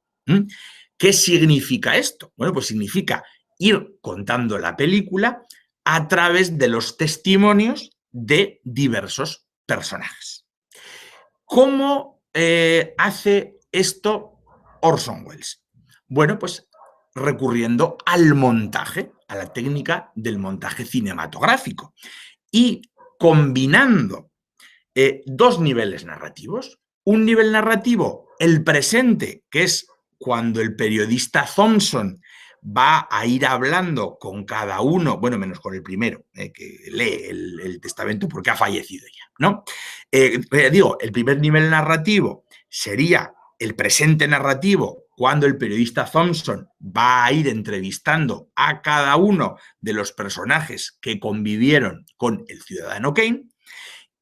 ¿Qué significa esto? Bueno, pues significa ir contando la película a través de los testimonios de diversos personajes. ¿Cómo hace esto Orson Welles? Bueno, pues recurriendo al montaje, a la técnica del montaje cinematográfico y combinando dos niveles narrativos. Un nivel narrativo, el presente, que es cuando el periodista Thompson va a ir hablando con cada uno, bueno, menos con el primero, que lee el testamento porque ha fallecido ya, ¿no? Digo, el primer nivel narrativo sería el presente narrativo, cuando el periodista Thompson va a ir entrevistando a cada uno de los personajes que convivieron con el ciudadano Kane,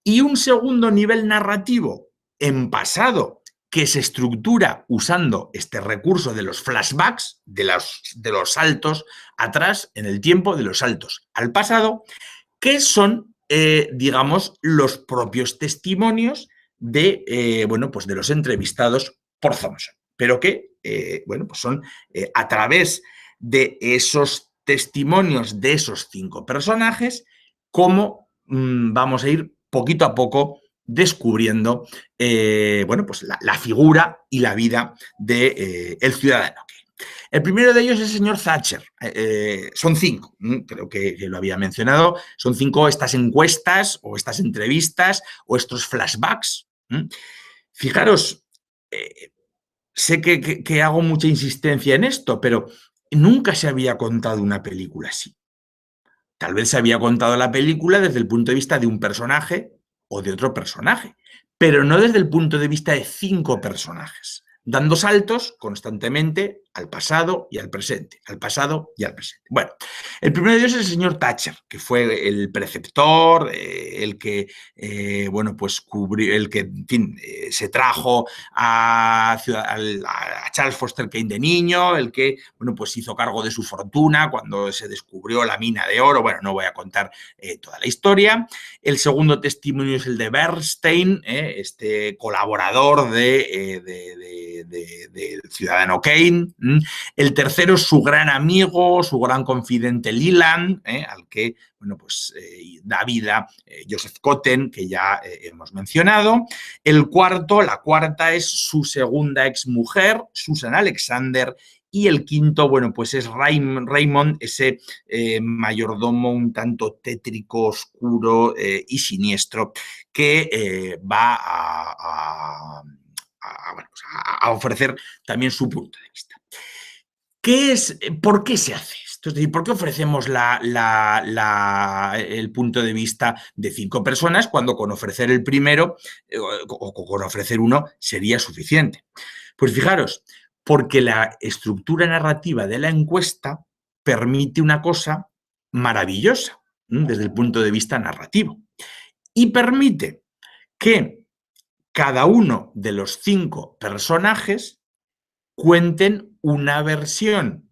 y un segundo nivel narrativo en pasado que se estructura usando este recurso de los flashbacks, de los saltos atrás en el tiempo, de los saltos al pasado, que son, digamos, los propios testimonios de, bueno, pues de los entrevistados por Thompson, pero que, bueno, pues son a través de esos testimonios de esos 5 personajes, cómo vamos a ir poquito a poco descubriendo, bueno, pues la figura y la vida de el ciudadano. El primero de ellos es el señor Thatcher. Son 5, creo que lo había mencionado. Son 5 estas encuestas o estas entrevistas o estos flashbacks. Fijaros, sé que hago mucha insistencia en esto, pero nunca se había contado una película así. Tal vez se había contado la película desde el punto de vista de un personaje o de otro personaje, pero no desde el punto de vista de 5 personajes, dando saltos constantemente al pasado y al presente, al pasado y al presente. Bueno, el primero de ellos es el señor Thatcher, que fue el preceptor, el que, bueno, pues cubrió, el que, en fin, se trajo a Charles Foster Kane de niño, el que, bueno, pues hizo cargo de su fortuna cuando se descubrió la mina de oro. Bueno, no voy a contar toda la historia. El segundo testimonio es el de Bernstein, este colaborador del ciudadano Kane. El tercero es su gran amigo, su gran confidente Leland, al que, bueno, pues da vida Joseph Cotten, que ya hemos mencionado. El cuarto, la cuarta, es su segunda exmujer, Susan Alexander. Y el quinto, bueno, pues es Raymond, ese mayordomo un tanto tétrico, oscuro y siniestro que va a ofrecer también su punto de vista. ¿Por qué se hace esto? Entonces, ¿por qué ofrecemos el punto de vista de 5 personas cuando con ofrecer el primero o con ofrecer uno sería suficiente? Pues fijaros, porque la estructura narrativa de la encuesta permite una cosa maravillosa desde el punto de vista narrativo y permite que cada uno de los 5 personajes cuenten una versión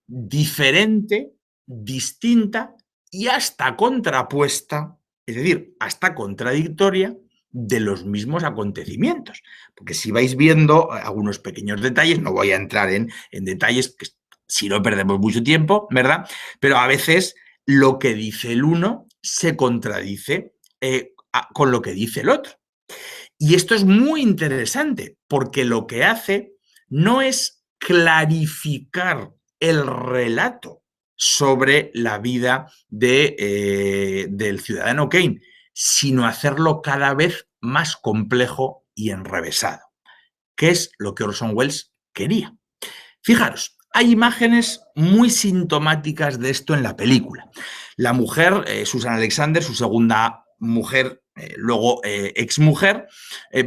diferente, distinta y hasta contrapuesta, es decir, hasta contradictoria de los mismos acontecimientos. Porque si vais viendo algunos pequeños detalles, no voy a entrar en detalles, que si no perdemos mucho tiempo, ¿verdad? Pero a veces lo que dice el uno se contradice con lo que dice el otro. Y esto es muy interesante porque lo que hace no es clarificar el relato sobre la vida del ciudadano Kane, sino hacerlo cada vez más complejo y enrevesado, que es lo que Orson Welles quería. Fijaros, hay imágenes muy sintomáticas de esto en la película. La mujer, Susan Alexander, su segunda mujer, luego exmujer,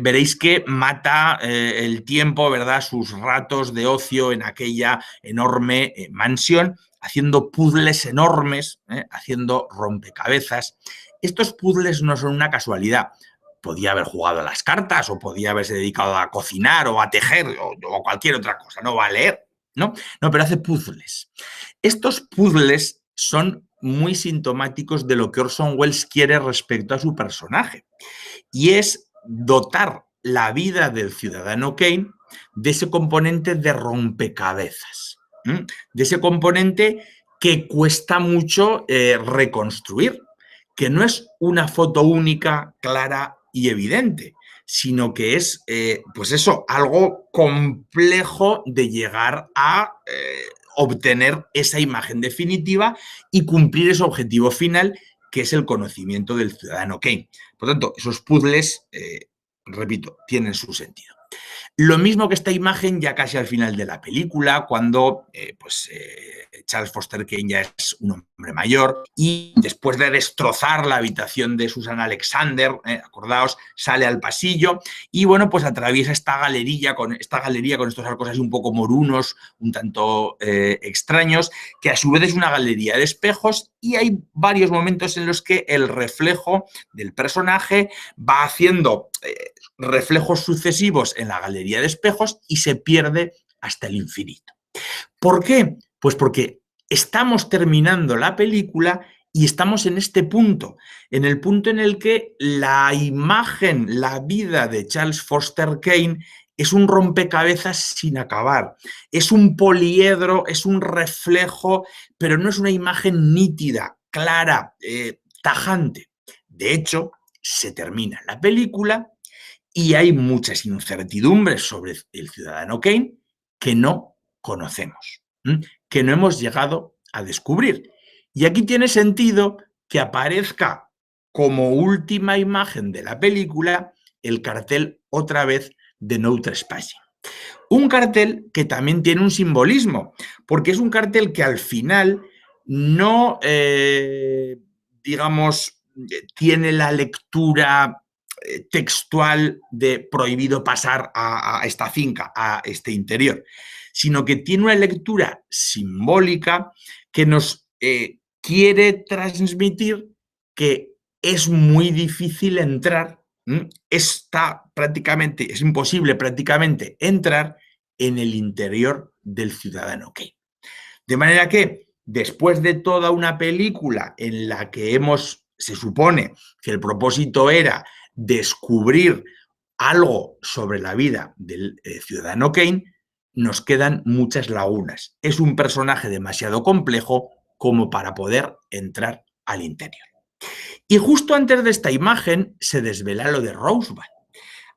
veréis que mata el tiempo, ¿verdad?, sus ratos de ocio en aquella enorme mansión, haciendo puzzles enormes, haciendo rompecabezas. Estos puzzles no son una casualidad. Podía haber jugado a las cartas o podía haberse dedicado a cocinar o a tejer o cualquier otra cosa, no va a leer, ¿no? No, pero hace puzzles. Estos puzzles son muy sintomáticos de lo que Orson Welles quiere respecto a su personaje, y es dotar la vida del ciudadano Kane de ese componente de rompecabezas, de ese componente que cuesta mucho reconstruir, que no es una foto única, clara y evidente, sino que es, pues eso, algo complejo de llegar a obtener esa imagen definitiva y cumplir ese objetivo final, que es el conocimiento del ciudadano Kane. Por tanto, esos puzzles, repito, tienen su sentido. Lo mismo que esta imagen ya casi al final de la película, cuando Charles Foster Kane ya es un hombre mayor y después de destrozar la habitación de Susan Alexander, acordaos, sale al pasillo y bueno, pues atraviesa esta galería con estos arcos así un poco morunos, un tanto extraños, que a su vez es una galería de espejos, y hay varios momentos en los que el reflejo del personaje va haciendo reflejos sucesivos en la galería de espejos y se pierde hasta el infinito. ¿Por qué? Pues porque estamos terminando la película y estamos en este punto, en el punto en el que la imagen, la vida de Charles Foster Kane es un rompecabezas sin acabar, es un poliedro, es un reflejo, pero no es una imagen nítida, clara, tajante. De hecho, se termina la película y hay muchas incertidumbres sobre el ciudadano Kane que no conocemos, que no hemos llegado a descubrir. Y aquí tiene sentido que aparezca como última imagen de la película el cartel otra vez de No Trespassing. Un cartel que también tiene un simbolismo, porque es un cartel que al final no, digamos, tiene la lectura textual de prohibido pasar a esta finca, a este interior, sino que tiene una lectura simbólica que nos quiere transmitir que es muy difícil entrar, es imposible prácticamente entrar en el interior del ciudadano Kane. De manera que después de toda una película en la que se supone que el propósito era descubrir algo sobre la vida del ciudadano Kane, nos quedan muchas lagunas. Es un personaje demasiado complejo como para poder entrar al interior. Y justo antes de esta imagen se desvela lo de Rosebud.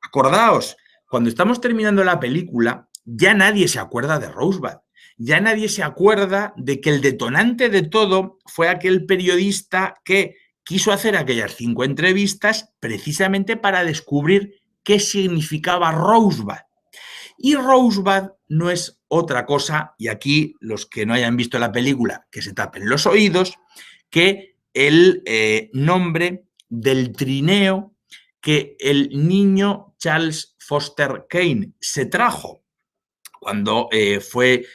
Acordaos, cuando estamos terminando la película, ya nadie se acuerda de Rosebud. Ya nadie se acuerda de que el detonante de todo fue aquel periodista que quiso hacer aquellas 5 entrevistas precisamente para descubrir qué significaba Rosebud. Y Rosebud no es otra cosa, y aquí los que no hayan visto la película, que se tapen los oídos, que el nombre del trineo que el niño Charles Foster Kane se trajo cuando fue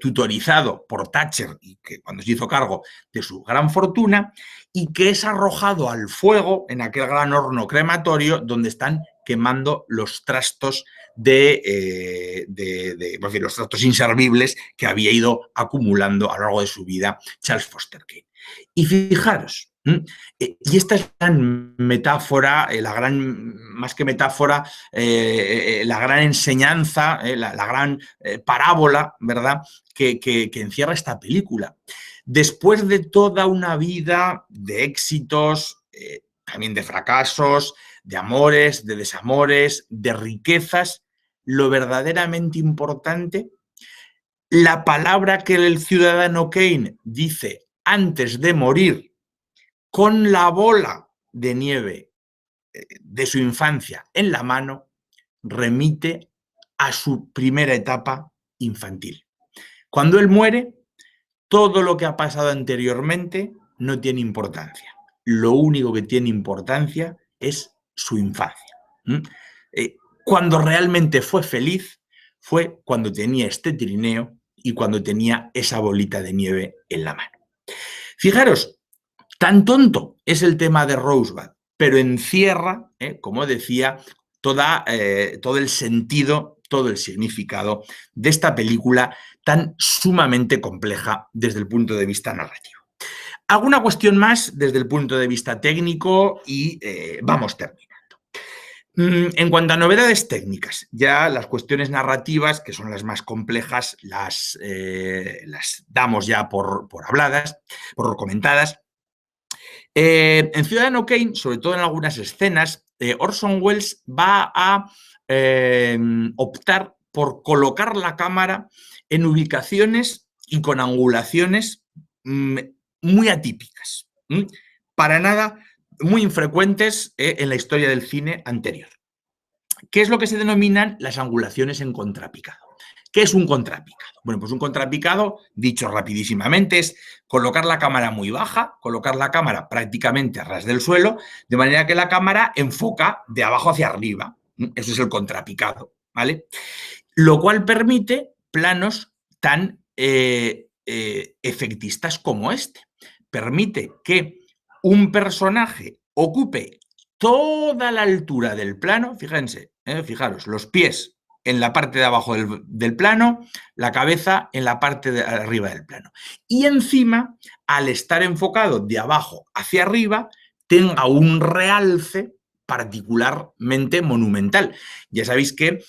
tutorizado por Thatcher y que cuando se hizo cargo de su gran fortuna, y que es arrojado al fuego en aquel gran horno crematorio donde están quemando los trastos los trastos inservibles que había ido acumulando a lo largo de su vida Charles Foster Kane. Y fijaros, y esta es la gran metáfora, más que metáfora, la gran enseñanza, la gran parábola, ¿verdad?, que encierra esta película. Después de toda una vida de éxitos, también de fracasos, de amores, de desamores, de riquezas, lo verdaderamente importante, la palabra que el ciudadano Kane dice antes de morir con la bola de nieve de su infancia en la mano, remite a su primera etapa infantil. Cuando él muere, todo lo que ha pasado anteriormente no tiene importancia. Lo único que tiene importancia es su infancia. Cuando realmente fue feliz fue cuando tenía este trineo y cuando tenía esa bolita de nieve en la mano. Fijaros, tan tonto es el tema de Rosebud, pero encierra, como decía, todo el sentido, todo el significado de esta película tan sumamente compleja desde el punto de vista narrativo. Alguna cuestión más desde el punto de vista técnico y vamos terminando. En cuanto a novedades técnicas, ya las cuestiones narrativas, que son las más complejas, las damos ya por habladas, por comentadas. En Ciudadano Kane, sobre todo en algunas escenas, Orson Welles va a optar por colocar la cámara en ubicaciones y con angulaciones muy atípicas, para nada muy infrecuentes en la historia del cine anterior. ¿Qué es lo que se denominan las angulaciones en contrapicado? ¿Qué es un contrapicado? Bueno, pues un contrapicado, dicho rapidísimamente, es colocar la cámara muy baja, colocar la cámara prácticamente a ras del suelo, de manera que la cámara enfoca de abajo hacia arriba. Eso es el contrapicado, ¿vale? Lo cual permite planos tan efectistas como este. Permite que un personaje ocupe toda la altura del plano, fíjense, fijaros, los pies en la parte de abajo del plano, la cabeza en la parte de arriba del plano. Y encima, al estar enfocado de abajo hacia arriba, tenga un realce particularmente monumental. Ya sabéis que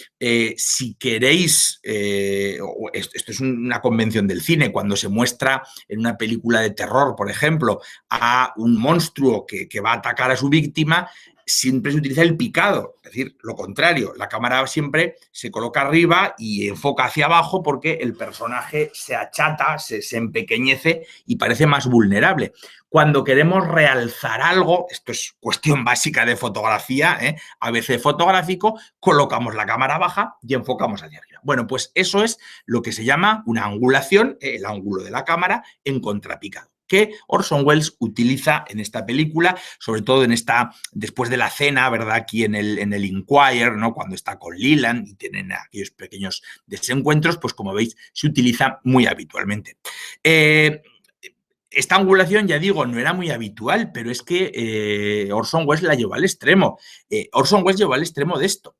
si queréis, esto es una convención del cine, cuando se muestra en una película de terror, por ejemplo, a un monstruo que va a atacar a su víctima, siempre se utiliza el picado, es decir, lo contrario, la cámara siempre se coloca arriba y enfoca hacia abajo porque el personaje se achata, se empequeñece y parece más vulnerable. Cuando queremos realzar algo, esto es cuestión básica de fotografía, a veces fotográfico, colocamos la cámara baja y enfocamos hacia arriba. Bueno, pues eso es lo que se llama una angulación, el ángulo de la cámara en contrapicado, que Orson Welles utiliza en esta película, sobre todo en esta, después de la cena, ¿verdad?, aquí en el Inquirer, ¿no?, cuando está con Leland y tienen aquellos pequeños desencuentros, pues como veis, se utiliza muy habitualmente. Esta angulación, ya digo, no era muy habitual, pero es que Orson Welles la llevó al extremo. Orson Welles llevó al extremo de esto.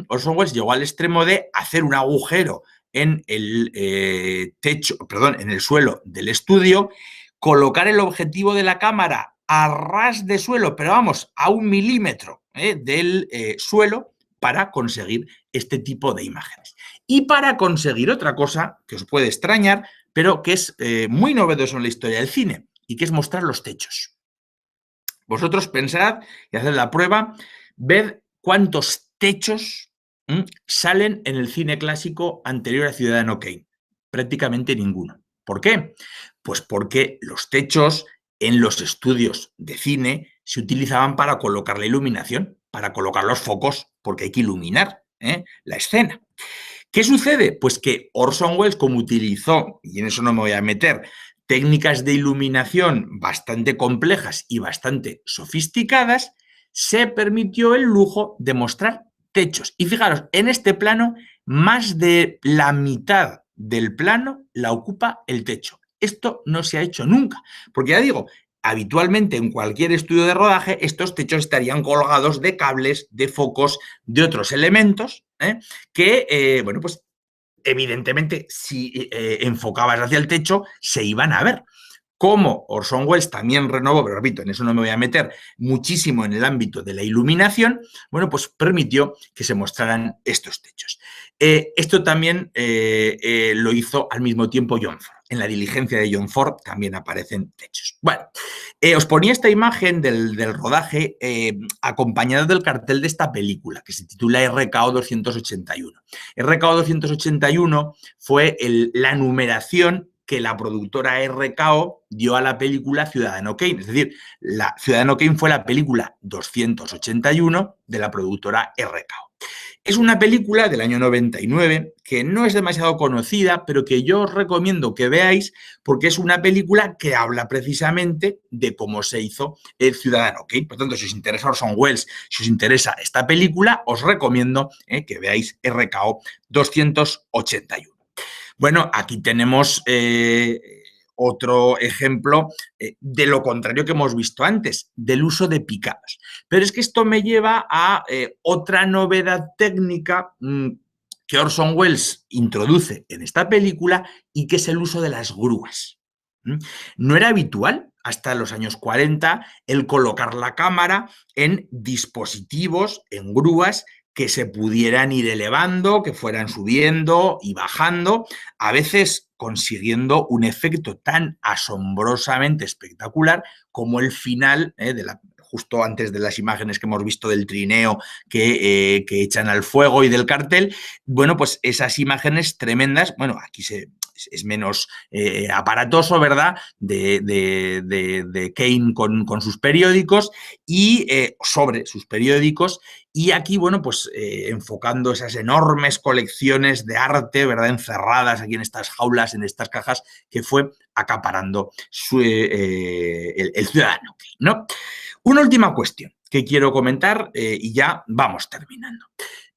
Orson Welles llegó al extremo de hacer un agujero en el en el suelo del estudio, colocar el objetivo de la cámara a ras de suelo, pero vamos, a 1 milímetro del suelo, para conseguir este tipo de imágenes. Y para conseguir otra cosa que os puede extrañar, pero que es muy novedoso en la historia del cine, y que es mostrar los techos. Vosotros pensad y haced la prueba, ved cuántos techos salen en el cine clásico anterior a Ciudadano Kane. Prácticamente ninguno. ¿Por qué? Pues porque los techos en los estudios de cine se utilizaban para colocar la iluminación, para colocar los focos, porque hay que iluminar. la escena. ¿Qué sucede? Pues que Orson Welles, como utilizó, y en eso no me voy a meter, técnicas de iluminación bastante complejas y bastante sofisticadas, se permitió el lujo de mostrar techos. Y fijaros, en este plano, más de la mitad del plano la ocupa el techo. Esto no se ha hecho nunca, porque ya digo, habitualmente en cualquier estudio de rodaje estos techos estarían colgados de cables, de focos, de otros elementos, que, bueno, pues evidentemente si enfocabas hacia el techo se iban a ver. Como Orson Welles también renovó, pero repito, en eso no me voy a meter, muchísimo en el ámbito de la iluminación, bueno, pues permitió que se mostraran estos techos. Esto también lo hizo al mismo tiempo John Ford. En la diligencia de John Ford también aparecen techos. Bueno, os ponía esta imagen del rodaje acompañado del cartel de esta película, que se titula RKO 281. RKO 281 fue la numeración que la productora RKO dio a la película Ciudadano Kane. Es decir, Ciudadano Kane fue la película 281 de la productora RKO. Es una película del año 99 que no es demasiado conocida, pero que yo os recomiendo que veáis porque es una película que habla precisamente de cómo se hizo el Ciudadano Kane. Por tanto, si os interesa Orson Welles, si os interesa esta película, os recomiendo que veáis RKO 281. Bueno, aquí tenemos otro ejemplo de lo contrario que hemos visto antes, del uso de picados. Pero es que esto me lleva a otra novedad técnica que Orson Welles introduce en esta película y que es el uso de las grúas. No era habitual hasta los años 40 el colocar la cámara en dispositivos, en grúas, que se pudieran ir elevando, que fueran subiendo y bajando, a veces consiguiendo un efecto tan asombrosamente espectacular como el final justo antes de las imágenes que hemos visto del trineo que echan al fuego y del cartel. Bueno, pues esas imágenes tremendas, bueno, aquí es menos aparatoso, ¿verdad?, de Kane con sus periódicos y sobre sus periódicos. Y aquí, bueno, pues enfocando esas enormes colecciones de arte, ¿verdad?, encerradas aquí en estas jaulas, en estas cajas, que fue acaparando el ciudadano, ¿no? Una última cuestión que quiero comentar y ya vamos terminando.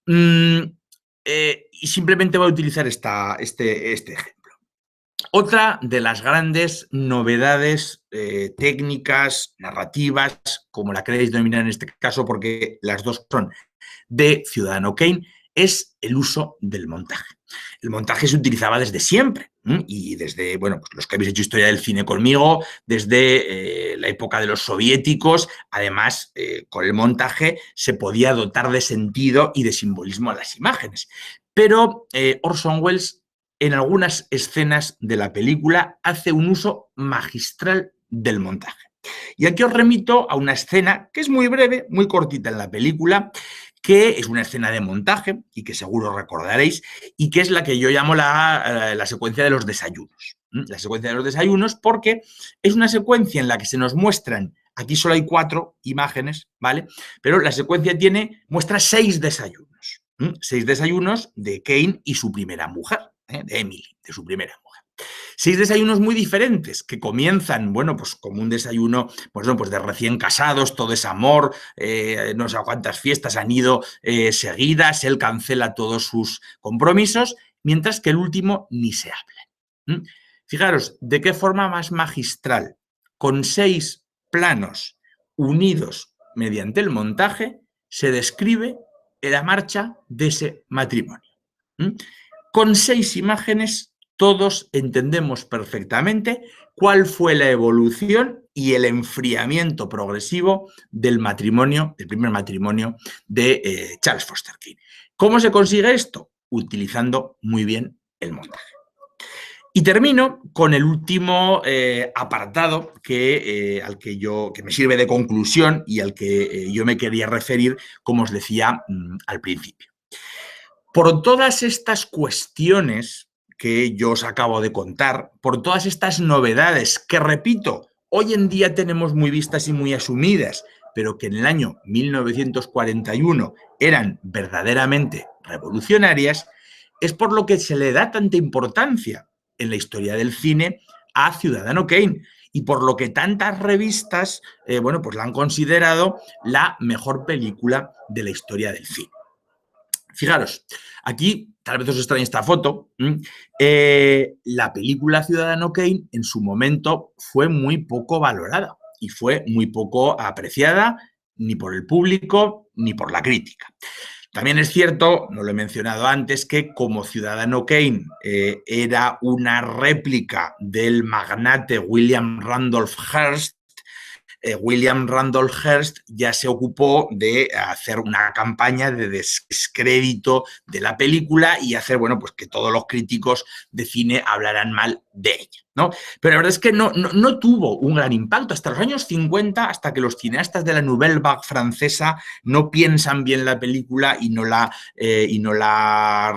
Y simplemente voy a utilizar este ejemplo. Otra de las grandes novedades técnicas, narrativas, como la queréis denominar en este caso, porque las dos son de Ciudadano Kane, es el uso del montaje. El montaje se utilizaba desde siempre y desde, bueno, pues los que habéis hecho historia del cine conmigo, desde la época de los soviéticos, además con el montaje se podía dotar de sentido y de simbolismo a las imágenes. Pero Orson Welles en algunas escenas de la película hace un uso magistral del montaje. Y aquí os remito a una escena que es muy breve, muy cortita en la película, que es una escena de montaje y que seguro recordaréis y que es la que yo llamo la secuencia de los desayunos. La secuencia de los desayunos porque es una secuencia en la que se nos muestran, aquí solo hay 4 imágenes, ¿vale? Pero la secuencia muestra 6 desayunos. 6 desayunos de Kane y su primera mujer, de Emily, de su primera mujer. 6 desayunos muy diferentes que comienzan, bueno, pues como un desayuno pues de recién casados, todo es amor, no sé a cuántas fiestas han ido seguidas, él cancela todos sus compromisos, mientras que el último ni se habla. Fijaros, de qué forma más magistral, con 6 planos unidos mediante el montaje, se describe la marcha de ese matrimonio. Con 6 imágenes todos entendemos perfectamente cuál fue la evolución y el enfriamiento progresivo del matrimonio, del primer matrimonio de Charles Foster Kane. ¿Cómo se consigue esto? Utilizando muy bien el montaje. Y termino con el último apartado que me sirve de conclusión y al que yo me quería referir, como os decía al principio. Por todas estas cuestiones que yo os acabo de contar, por todas estas novedades que, repito, hoy en día tenemos muy vistas y muy asumidas, pero que en el año 1941 eran verdaderamente revolucionarias, es por lo que se le da tanta importancia en la historia del cine a Ciudadano Kane y por lo que tantas revistas pues la han considerado la mejor película de la historia del cine. Fijaros, aquí tal vez os extrañe esta foto. La película Ciudadano Kane en su momento fue muy poco valorada y fue muy poco apreciada ni por el público ni por la crítica. También es cierto, no lo he mencionado antes, que como Ciudadano Kane era una réplica del magnate William Randolph Hearst, William Randolph Hearst ya se ocupó de hacer una campaña de descrédito de la película y hacer, bueno, pues que todos los críticos de cine hablaran mal de ella, ¿no? Pero la verdad es que no tuvo un gran impacto hasta los años 50, hasta que los cineastas de la Nouvelle Vague francesa no piensan bien la película y no la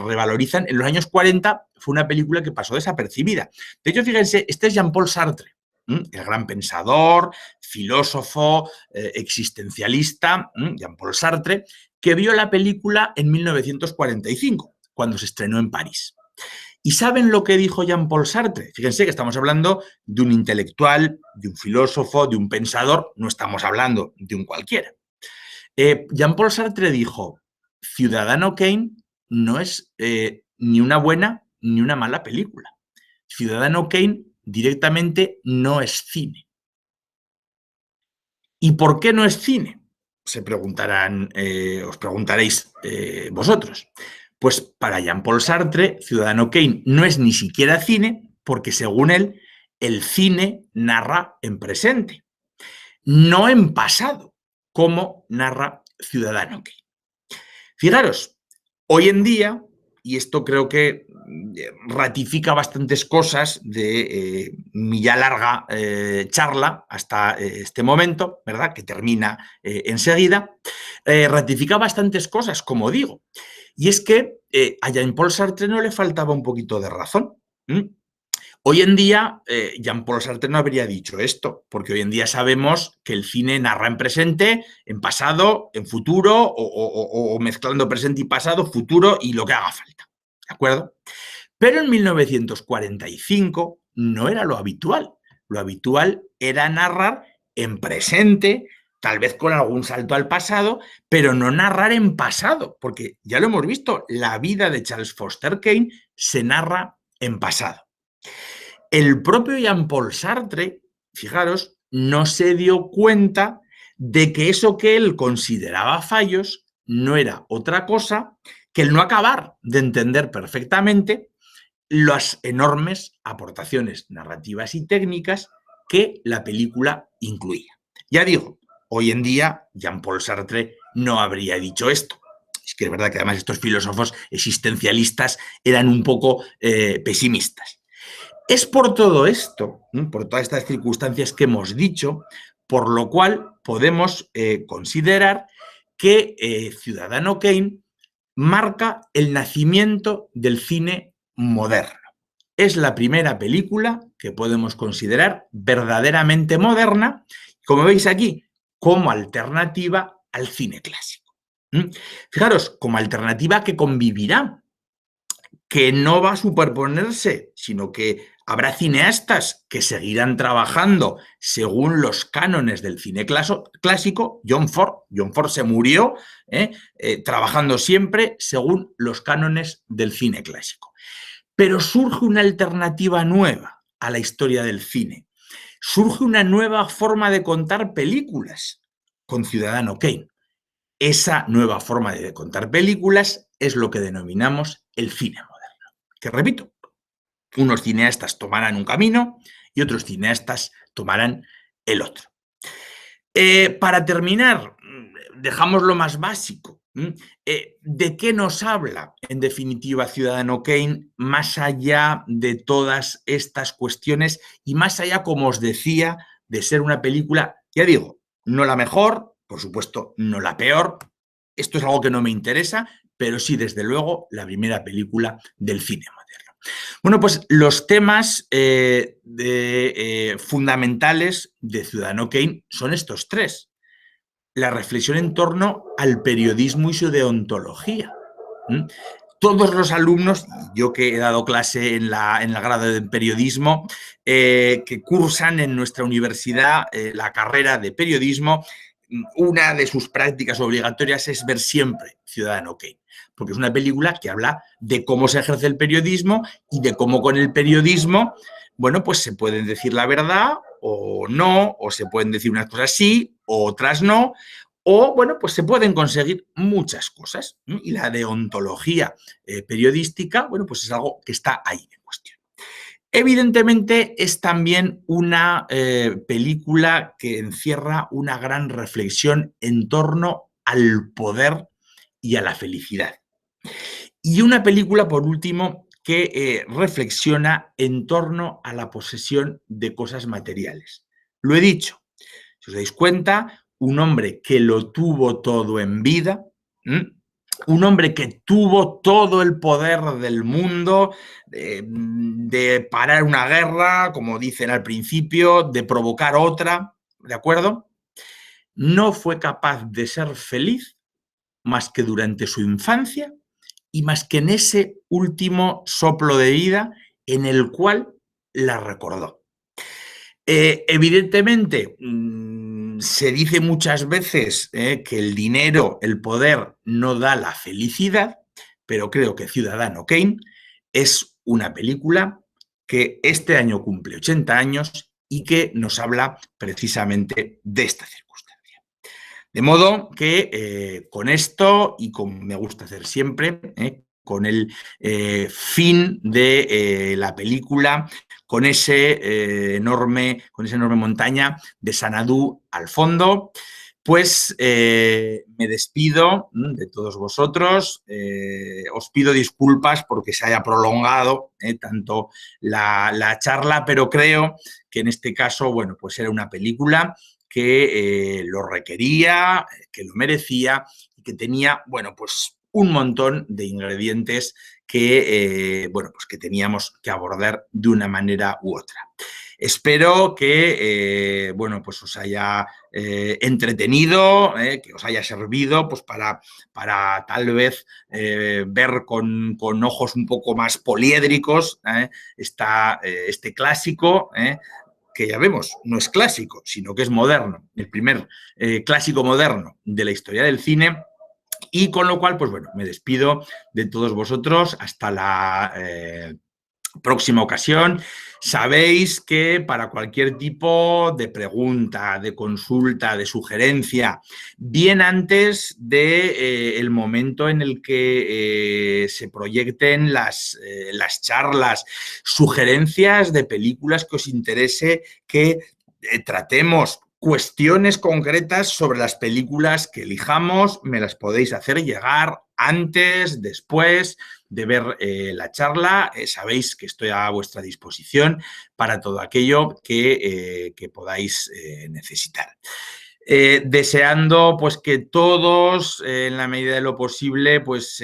revalorizan. En los años 40 fue una película que pasó desapercibida. De hecho, fíjense, este es Jean-Paul Sartre, el gran pensador, filósofo, existencialista, Jean-Paul Sartre, que vio la película en 1945, cuando se estrenó en París. ¿Y saben lo que dijo Jean-Paul Sartre? Fíjense que estamos hablando de un intelectual, de un filósofo, de un pensador, no estamos hablando de un cualquiera. Jean-Paul Sartre dijo: Ciudadano Kane no es ni una buena ni una mala película. Ciudadano Kane directamente no es cine. ¿Y por qué no es cine? Se preguntarán, os preguntaréis vosotros. Pues para Jean-Paul Sartre, Ciudadano Kane no es ni siquiera cine porque, según él, el cine narra en presente, no en pasado, como narra Ciudadano Kane. Fijaros, hoy en día, y esto creo que ratifica bastantes cosas de mi ya larga charla hasta este momento, ¿verdad?, que termina enseguida, ratifica bastantes cosas, como digo. Y es que a Jean-Paul Sartre no le faltaba un poquito de razón. Hoy en día, Jean-Paul Sartre no habría dicho esto, porque hoy en día sabemos que el cine narra en presente, en pasado, en futuro, o mezclando presente y pasado, futuro y lo que haga falta. ¿De acuerdo? Pero en 1945 no era lo habitual. Lo habitual era narrar en presente, tal vez con algún salto al pasado, pero no narrar en pasado, porque ya lo hemos visto, la vida de Charles Foster Kane se narra en pasado. El propio Jean-Paul Sartre, fijaros, no se dio cuenta de que eso que él consideraba fallos no era otra cosa que el no acabar de entender perfectamente las enormes aportaciones narrativas y técnicas que la película incluía. Ya digo, hoy en día Jean-Paul Sartre no habría dicho esto. Es que es verdad que además estos filósofos existencialistas eran un poco pesimistas. Es por todo esto, por todas estas circunstancias que hemos dicho, por lo cual podemos considerar que Ciudadano Kane marca el nacimiento del cine moderno. Es la primera película que podemos considerar verdaderamente moderna, como veis aquí, como alternativa al cine clásico. Fijaros, como alternativa que convivirá, que no va a superponerse, sino que habrá cineastas que seguirán trabajando según los cánones del cine clásico. John Ford se murió trabajando siempre según los cánones del cine clásico. Pero surge una alternativa nueva a la historia del cine. Surge una nueva forma de contar películas con Ciudadano Kane. Esa nueva forma de contar películas es lo que denominamos el cine moderno. Que repito, unos cineastas tomarán un camino y otros cineastas tomarán el otro. Para terminar, dejamos lo más básico. ¿De qué nos habla, en definitiva, Ciudadano Kane, más allá de todas estas cuestiones y más allá, como os decía, de ser una película, ya digo, no la mejor, por supuesto, no la peor? Esto es algo que no me interesa, pero sí, desde luego, la primera película del cine moderno. Bueno, pues los temas fundamentales de Ciudadano Kane son estos tres. la reflexión en torno al periodismo y su deontología. Todos los alumnos, yo que he dado clase en la grada de periodismo, que cursan en nuestra universidad la carrera de periodismo, una de sus prácticas obligatorias es ver siempre Ciudadano Kane, porque es una película que habla de cómo se ejerce el periodismo y de cómo con el periodismo, bueno, pues se pueden decir la verdad o no, o se pueden decir unas cosas sí, otras no, o, bueno, pues se pueden conseguir muchas cosas. Y la deontología periodística, bueno, pues es algo que está ahí en cuestión. Evidentemente es también una película que encierra una gran reflexión en torno al poder y a la felicidad. Y una película, por último, que reflexiona en torno a la posesión de cosas materiales. Lo he dicho, si os dais cuenta, un hombre que lo tuvo todo en vida, un hombre que tuvo todo el poder del mundo, de parar una guerra, como dicen al principio, de provocar otra, ¿de acuerdo? No fue capaz de ser feliz más que durante su infancia y más que en ese último soplo de vida en el cual la recordó. Evidentemente, se dice muchas veces que el dinero, el poder, no da la felicidad, pero creo que Ciudadano Kane es una película que este año cumple 80 años y que nos habla precisamente de esta circunstancia. De modo que con esto, y como me gusta hacer siempre, con el fin de la película, con esa enorme montaña de Sanadú al fondo, pues me despido de todos vosotros. Os pido disculpas porque se haya prolongado tanto la charla, pero creo que en este caso, bueno, pues era una película que lo requería, que lo merecía y que tenía, bueno, pues un montón de ingredientes que, bueno, pues que teníamos que abordar de una manera u otra. Espero que, bueno, pues os haya entretenido, que os haya servido pues para tal vez ver con ojos un poco más poliédricos este clásico, que ya vemos, no es clásico, sino que es moderno, el primer clásico moderno de la historia del cine. Y con lo cual, pues bueno, me despido de todos vosotros hasta la próxima ocasión. Sabéis que para cualquier tipo de pregunta, de consulta, de sugerencia, bien antes del momento en el que se proyecten las charlas, sugerencias de películas que os interese que tratemos, cuestiones concretas sobre las películas que elijamos, me las podéis hacer llegar antes, después de ver la charla. Sabéis que estoy a vuestra disposición para todo aquello que podáis necesitar. Deseando pues que todos, en la medida de lo posible, pues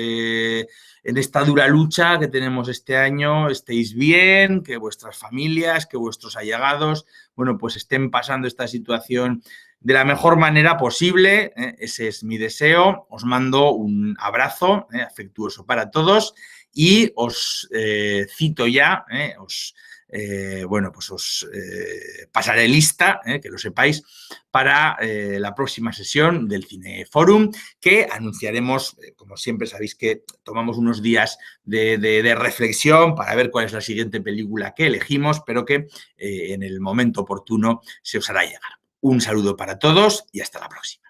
en esta dura lucha que tenemos este año, estéis bien, que vuestras familias, que vuestros allegados, bueno, pues estén pasando esta situación de la mejor manera posible. Ese es mi deseo. Os mando un abrazo afectuoso para todos y os cito ya, bueno, pues os pasaré lista, que lo sepáis, para la próxima sesión del Cineforum, que anunciaremos, como siempre sabéis que tomamos unos días de reflexión para ver cuál es la siguiente película que elegimos, pero que en el momento oportuno se os hará llegar. Un saludo para todos y hasta la próxima.